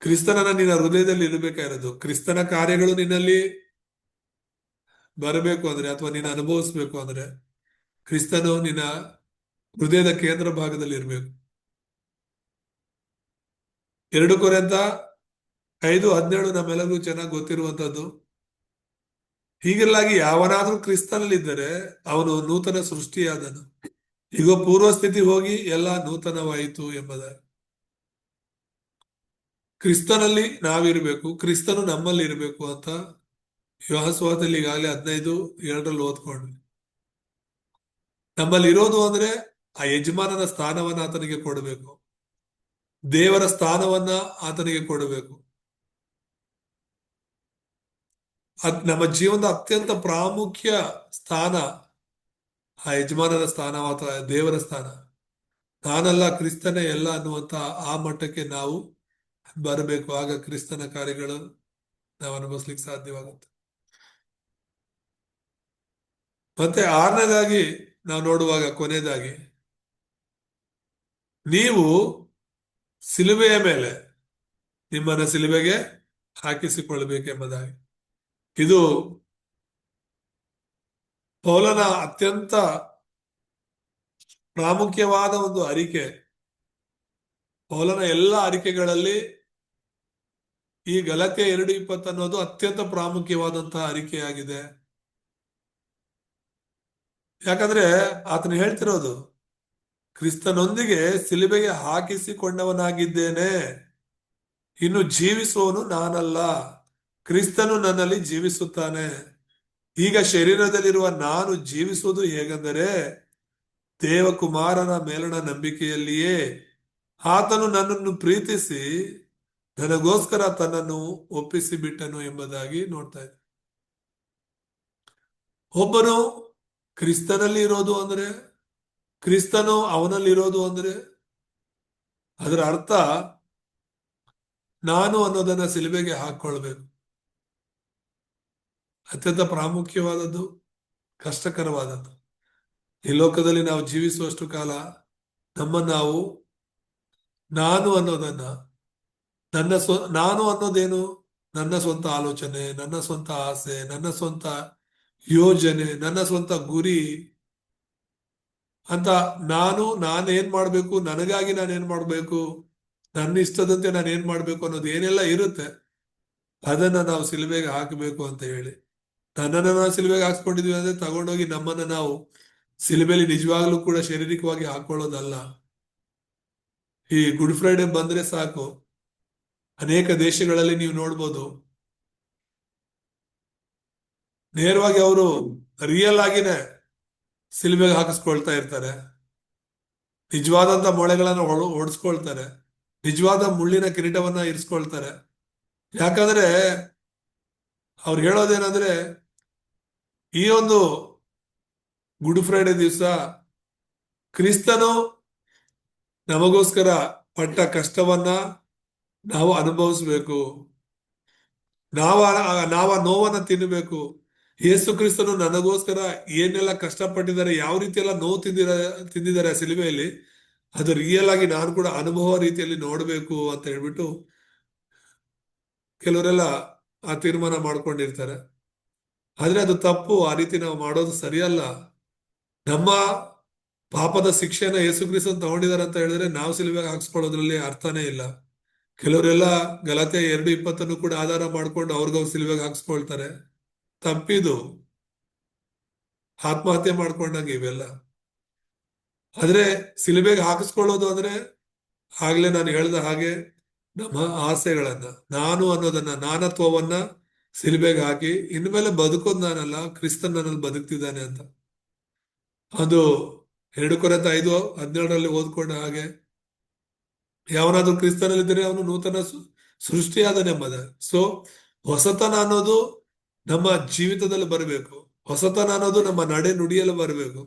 ಕ್ರಿಸ್ತನನ್ನ ನಿನ್ನ ಹೃದಯದಲ್ಲಿ ಇರಬೇಕಾಗಿರೋದು, ಕ್ರಿಸ್ತನ ಕಾರ್ಯಗಳು ನಿನ್ನಲ್ಲಿ ಬರಬೇಕು ಅಂದ್ರೆ, ಅಥವಾ ನೀನು ಅನುಭವಿಸ್ಬೇಕು ಅಂದ್ರೆ, ಕ್ರಿಸ್ತನು ನಿನ್ನ ಹೃದಯದ ಕೇಂದ್ರ ಭಾಗದಲ್ಲಿ ಇರಬೇಕು. 2 ಕೊರಿಂಥ 5:17 ನಮ್ಮೆಲ್ಲರಿಗೂ ಚೆನ್ನಾಗಿ ಗೊತ್ತಿರುವಂತದ್ದು. ಹೀಗಿರಲಾಗಿ ಯಾವನಾದ್ರೂ ಕ್ರಿಸ್ತನಲ್ಲಿದ್ದರೆ ಅವನು ನೂತನ ಸೃಷ್ಟಿಯಾದನು, ಈಗ ಪೂರ್ವ ಸ್ಥಿತಿ ಹೋಗಿ ಎಲ್ಲ ನೂತನವಾಯಿತು ಎಂಬುದಾಗಿ. ಕ್ರಿಸ್ತನಲ್ಲಿ ನಾವಿರ್ಬೇಕು, ಕ್ರಿಸ್ತನು ನಮ್ಮಲ್ಲಿ ಇರಬೇಕು ಅಂತ ಯೋಹಾನ ಈಗಾಗಲೇ 15:7 ಓದ್ಕೊಂಡ್ವಿ. ನಮ್ಮಲ್ಲಿ ಇರೋದು ಅಂದ್ರೆ ಆ ಯಜಮಾನನ ಸ್ಥಾನವನ್ನ ಆತನಿಗೆ ಕೊಡಬೇಕು, ದೇವರ ಸ್ಥಾನವನ್ನ ಆತನಿಗೆ ಕೊಡಬೇಕು. ನಮ್ಮ ಜೀವನದ ಅತ್ಯಂತ ಪ್ರಾಮುಖ್ಯ ಸ್ಥಾನ ಆ ಯಜಮಾನನ ಸ್ಥಾನ ಅಥವಾ ದೇವರ ಸ್ಥಾನ. ನಾನಲ್ಲ, ಕ್ರಿಸ್ತನೇ ಎಲ್ಲ ಅನ್ನುವಂತ ಆ ಮಟ್ಟಕ್ಕೆ ನಾವು ಬರಬೇಕು. ಆಗ ಕ್ರಿಸ್ತನ ಕಾರ್ಯಗಳು ನಾವು ಅನುಭವಿಸ್ಲಿಕ್ಕೆ ಸಾಧ್ಯವಾಗುತ್ತೆ. ಮತ್ತೆ 6ನೇದಾಗಿ ನಾವು ನೋಡುವಾಗ, ಕೊನೆಯದಾಗಿ, ನೀವು ಸಿಲುಬೆಯ ಮೇಲೆ ನಿಮ್ಮನ್ನ ಸಿಲುಬೆಗೆ ಹಾಕಿಸಿಕೊಳ್ಬೇಕೆಂಬುದಾಗಿ. ಇದು ಪೌಲನ ಅತ್ಯಂತ ಪ್ರಾಮುಖ್ಯವಾದ ಒಂದು ಅರಿಕೆ. ಪೌಲನ ಎಲ್ಲ ಅರಿಕೆಗಳಲ್ಲಿ ಈ ಗಲಾತ್ಯ 2:20 ಅನ್ನೋದು ಅತ್ಯಂತ ಪ್ರಾಮುಖ್ಯವಾದಂತಹ ಅರಿಕೆಯಾಗಿದೆ. ಯಾಕಂದ್ರೆ ಆತನು ಹೇಳ್ತಿರೋದು, ಕ್ರಿಸ್ತನೊಂದಿಗೆ ಸಿಲುಬೆಗೆ ಹಾಕಿಸಿಕೊಂಡವನಾಗಿದ್ದೇನೆ, ಇನ್ನು ಜೀವಿಸುವವನು ನಾನಲ್ಲ, ಕ್ರಿಸ್ತನು ನನ್ನಲ್ಲಿ ಜೀವಿಸುತ್ತಾನೆ. ಈಗ ಶರೀರದಲ್ಲಿರುವ ನಾನು ಜೀವಿಸುವುದು ಹೇಗೆಂದರೆ ದೇವಕುಮಾರನ ಮೇಲಣ ನಂಬಿಕೆಯಲ್ಲಿಯೇ. ಆತನು ನನ್ನನ್ನು ಪ್ರೀತಿಸಿ ನನಗೋಸ್ಕರ ತನ್ನನ್ನು ಒಪ್ಪಿಸಿ ಬಿಟ್ಟನು ಎಂಬುದಾಗಿ ನೋಡ್ತಾ ಇದ್ದೆ. ಒಬ್ಬನು ಕ್ರಿಸ್ತನಲ್ಲಿ ಇರೋದು ಅಂದ್ರೆ, ಕ್ರಿಸ್ತನು ಅವನಲ್ಲಿ ಇರೋದು ಅಂದ್ರೆ, ಅದರ ಅರ್ಥ ನಾನು ಅನ್ನೋದನ್ನ ಸಿಲುಬೆಗೆ ಹಾಕೊಳ್ಬೇಕು. ಅತ್ಯಂತ ಪ್ರಾಮುಖ್ಯವಾದದ್ದು, ಕಷ್ಟಕರವಾದದ್ದು. ಈ ಲೋಕದಲ್ಲಿ ನಾವು ಜೀವಿಸುವಷ್ಟು ಕಾಲ ನಾವು ನಾನು ಅನ್ನೋದನ್ನ, ನಾನು ಅನ್ನೋದೇನು, ನನ್ನ ಸ್ವಂತ ಆಲೋಚನೆ, ನನ್ನ ಸ್ವಂತ ಆಸೆ, ನನ್ನ ಸ್ವಂತ ಯೋಜನೆ, ನನ್ನ ಸ್ವಂತ ಗುರಿ ಅಂತ ನಾನೇನ್ ಮಾಡ್ಬೇಕು, ನನಗಾಗಿ ನಾನೇನ್ ಮಾಡ್ಬೇಕು, ನನ್ನ ಇಷ್ಟದಂತೆ ನಾನು ಏನ್ ಮಾಡ್ಬೇಕು ಅನ್ನೋದು ಏನೆಲ್ಲ ಇರುತ್ತೆ, ಅದನ್ನ ನಾವು ಸಿಲುಬೆಗೆ ಹಾಕಬೇಕು ಅಂತ ಹೇಳಿ. ನನ್ನನ್ನು ನಾವು ಸಿಲುಬೆಗೆ ಹಾಕ್ಸ್ಕೊಂಡಿದ್ವಿ ಅಂದ್ರೆ ತಗೊಂಡೋಗಿ ನಮ್ಮನ್ನ ನಾವು ಸಿಲುಬೆಲಿ ನಿಜವಾಗ್ಲೂ ಕೂಡ ಶಾರೀರಿಕವಾಗಿ ಹಾಕೊಳ್ಳೋದಲ್ಲ. ಈ ಗುಡ್ ಫ್ರೈಡೆ ಬಂದ್ರೆ ಸಾಕು, ಅನೇಕ ದೇಶಗಳಲ್ಲಿ ನೀವು ನೋಡ್ಬೋದು, ನೇರವಾಗಿ ಅವರು ರಿಯಲ್ ಆಗಿನೇ ಸಿಲುಬೆಗೆ ಹಾಕಿಸ್ಕೊಳ್ತಾ ಇರ್ತಾರೆ. ನಿಜವಾದಂತ ಮೊಳೆಗಳನ್ನ ಹೊಡೆಸ್ಕೊಳ್ತಾರೆ, ನಿಜವಾದ ಮುಳ್ಳಿನ ಕಿರೀಟವನ್ನ ಇರಿಸ್ಕೊಳ್ತಾರೆ. ಯಾಕಂದ್ರೆ ಅವ್ರು ಹೇಳೋದೇನಂದ್ರೆ, ಈ ಒಂದು ಗುಡ್ ಫ್ರೈಡೆ ದಿವಸ ಕ್ರಿಸ್ತನು ನಮಗೋಸ್ಕರ ಪಟ್ಟ ಕಷ್ಟವನ್ನ ನಾವು ಅನುಭವಿಸ್ಬೇಕು, ನಾವ ನೋವನ್ನ ತಿನ್ನಬೇಕು, ಯೇಸು ಕ್ರಿಸ್ತನು ನನಗೋಸ್ಕರ ಏನೆಲ್ಲ ಕಷ್ಟಪಟ್ಟಿದ್ದಾರೆ, ಯಾವ ರೀತಿ ಎಲ್ಲ ನೋವು ತಿಂದಿದ್ದಾರೆ ಆ ಸಿಲುಬೆಯಲ್ಲಿ, ಅದು ರಿಯಲ್ ಆಗಿ ನಾನು ಕೂಡ ಅನುಭವ ರೀತಿಯಲ್ಲಿ ನೋಡ್ಬೇಕು ಅಂತ ಹೇಳ್ಬಿಟ್ಟು ಕೆಲವರೆಲ್ಲ ಆ ತೀರ್ಮಾನ ಮಾಡ್ಕೊಂಡಿರ್ತಾರೆ. ಆದ್ರೆ ಅದು ತಪ್ಪು. ಆ ರೀತಿ ನಾವು ಮಾಡೋದು ಸರಿಯಲ್ಲ. ನಮ್ಮ ಪಾಪದ ಶಿಕ್ಷೆನ ಯೇಸು ಕ್ರಿಸ್ತನ್ ತಗೊಂಡಿದ್ದಾರೆ ಅಂತ ಹೇಳಿದ್ರೆ ನಾವು ಸಿಲುಬೆಗೆ ಹಾಕ್ಸ್ಕೊಳ್ಳೋದ್ರಲ್ಲಿ ಅರ್ಥನೇ ಇಲ್ಲ. ಕೆಲವರೆಲ್ಲ ಗಲಾತೆ 2:20 ಕೂಡ ಆಧಾರ ಮಾಡ್ಕೊಂಡು ಅವ್ರಿಗವ್ರು ಸಿಲುಬೆಗೆ ಹಾಕ್ಸ್ಕೊಳ್ತಾರೆ. ತಪ್ಪಿದು. ಆತ್ಮಹತ್ಯೆ ಮಾಡ್ಕೊಂಡಂಗೆ ಇವೆಲ್ಲ. ಆದ್ರೆ ಸಿಲುಬೆಗೆ ಹಾಕಿಸ್ಕೊಳ್ಳೋದು ಅಂದ್ರೆ ಆಗ್ಲೇ ನಾನು ಹೇಳ್ದ ಹಾಗೆ ನಮ್ಮ ಆಸೆಗಳನ್ನ, ನಾನು ಅನ್ನೋದನ್ನ, ನಾನತ್ವವನ್ನ ಸಿಲುಬೆಗೆ ಹಾಕಿ ಇನ್ಮೇಲೆ ಬದುಕೋದು ನಾನಲ್ಲ, ಕ್ರಿಸ್ತನ್ ನನ್ನಲ್ಲಿ ಬದುಕ್ತಿದ್ದಾನೆ ಅಂತ. ಅದು 2 ಕೊರಿಂಥ 5:17 ಓದ್ಕೊಂಡ ಹಾಗೆ, ಯಾವನಾದ್ರೂ ಕ್ರಿಸ್ತನಲ್ಲಿದ್ದರೆ ಅವನು ನೂತನ ಸೃಷ್ಟಿಯಾದನೆಂಬುದ. ಸೊ ಹೊಸತನ ಅನ್ನೋದು ನಮ್ಮ ಜೀವಿತದಲ್ಲಿ ಬರಬೇಕು. ಹೊಸತನ ಅನ್ನೋದು ನಮ್ಮ ನಡೆ ನುಡಿಯಲ್ಲಿ ಬರಬೇಕು.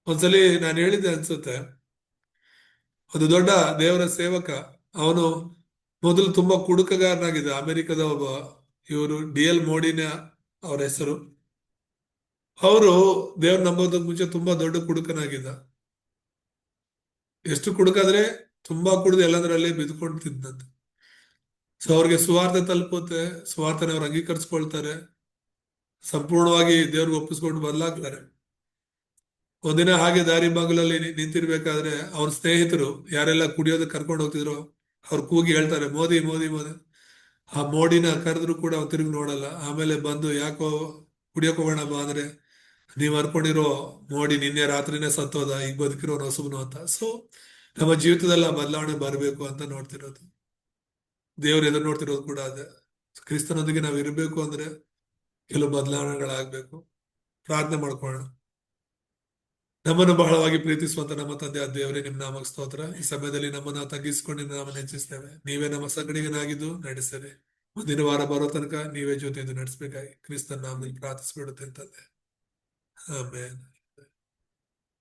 ಒಂದ್ಸಲಿ ನಾನು ಹೇಳಿದ್ದೆ ಅನ್ಸುತ್ತೆ, ಒಂದು ದೊಡ್ಡ ದೇವರ ಸೇವಕ, ಅವನು ಮೊದಲು ತುಂಬಾ ಕುಡುಕಗಾರನಾಗಿದ್ದ. ಅಮೆರಿಕದ ಒಬ್ಬ, ಇವರು DL ಮೋಡಿನ ಅವ್ರ ಹೆಸರು. ಅವರು ದೇವ್ರ ನಂಬೋದಕ್ಕೆ ಮುಂಚೆ ತುಂಬಾ ದೊಡ್ಡ ಕುಡುಕನಾಗಿದ್ದ. ಎಷ್ಟು ಕುಡುಕಾದ್ರೆ ತುಂಬಾ ಕುಡಿದು ಎಲ್ಲದರಲ್ಲೇ ಬಿದ್ಕೊಂಡು ತಿಂದಂತೆ. ಸೊ ಅವ್ರಿಗೆ ಸುವಾರ್ತೆ ತಲುಪುತ್ತೆ, ಸುವಾರ್ತೆನ ಅವ್ರು ಅಂಗೀಕರಿಸ್ಕೊಳ್ತಾರೆ, ಸಂಪೂರ್ಣವಾಗಿ ದೇವ್ರಿಗೆ ಒಪ್ಪಿಸ್ಕೊಂಡು ಬದಲಾಗ್ತಾರೆ. ಒಂದಿನ ಹಾಗೆ ದಾರಿ ಬಾಗಿಲಲ್ಲಿ ನಿಂತಿರ್ಬೇಕಾದ್ರೆ ಅವ್ರ ಸ್ನೇಹಿತರು ಯಾರೆಲ್ಲ ಕುಡಿಯೋದಕ್ಕೆ ಕರ್ಕೊಂಡು ಹೋಗ್ತಿದ್ರು, ಅವ್ರು ಕೂಗಿ ಹೇಳ್ತಾರೆ, ಮೋದಿ ಮೋದಿ ಮೋದಿ. ಆ ಮೋಡಿನ ಕರೆದ್ರು ಕೂಡ ಅವ್ರು ತಿರುಗಿ ನೋಡಲ್ಲ. ಆಮೇಲೆ ಬಂದು, ಯಾಕೋ ಕುಡಿಯೋಕ್ ಹೋಗೋಣ ಬಾ ಅಂದ್ರೆ, ನೀವ್ ಅನ್ಕೊಂಡಿರೋ ಮೋಡಿ ನಿನ್ನೆ ರಾತ್ರಿನೇ ಸತ್ತೋದ, ಈಗ ಬದುಕಿರೋ ಹೊಸಬ್ನು ಅಂತ. ಸೊ ನಮ್ಮ ಜೀವಿತದಲ್ಲಿ ಆ ಬದಲಾವಣೆ ಬರಬೇಕು ಅಂತ ನೋಡ್ತಿರೋದು. ದೇವ್ರು ಎದುರು ನೋಡ್ತಿರೋದು ಕೂಡ ಅದೇ. ಕ್ರಿಸ್ತನೊಂದಿಗೆ ನಾವ್ ಇರ್ಬೇಕು ಅಂದ್ರೆ ಕೆಲವು ಬದಲಾವಣೆಗಳಾಗ್ಬೇಕು. ಪ್ರಾರ್ಥನೆ ಮಾಡ್ಕೊಳ್ಳೋಣ. ನಮ್ಮನ್ನು ಬಹಳವಾಗಿ ಪ್ರೀತಿಸುವಂತ ನಮ್ಮ ತಂದೆ ಆ ದೇವರೇ, ನಿಮ್ ನಾಮಕ್ಕೆ ಸ್ತೋತ್ರ. ಈ ಸಮಯದಲ್ಲಿ ನಮ್ಮನ್ನ ತಗ್ಗಿಸಿಕೊಂಡು ನಿನ್ನ ನಾಮವನ್ನು ಹೆಚ್ಚಿಸ್ತೇವೆ. ನೀವೇ ನಮ್ಮ ಸಂಗಡಿಗನಾಗಿದ್ದು ನಡೆಸ್ತೇವೆ. ಮುಂದಿನ ವಾರ ಬರೋ ತನಕ ನೀವೇ ಜೊತೆಯಿಂದ ನಡೆಸಬೇಕಾಗಿ ಕ್ರಿಸ್ತನ ನಾಮದಲ್ಲಿ ಪ್ರಾರ್ಥಿಸ್ಬಿಡುತ್ತೆ ತಂದೆ. ಆಮೇಲೆ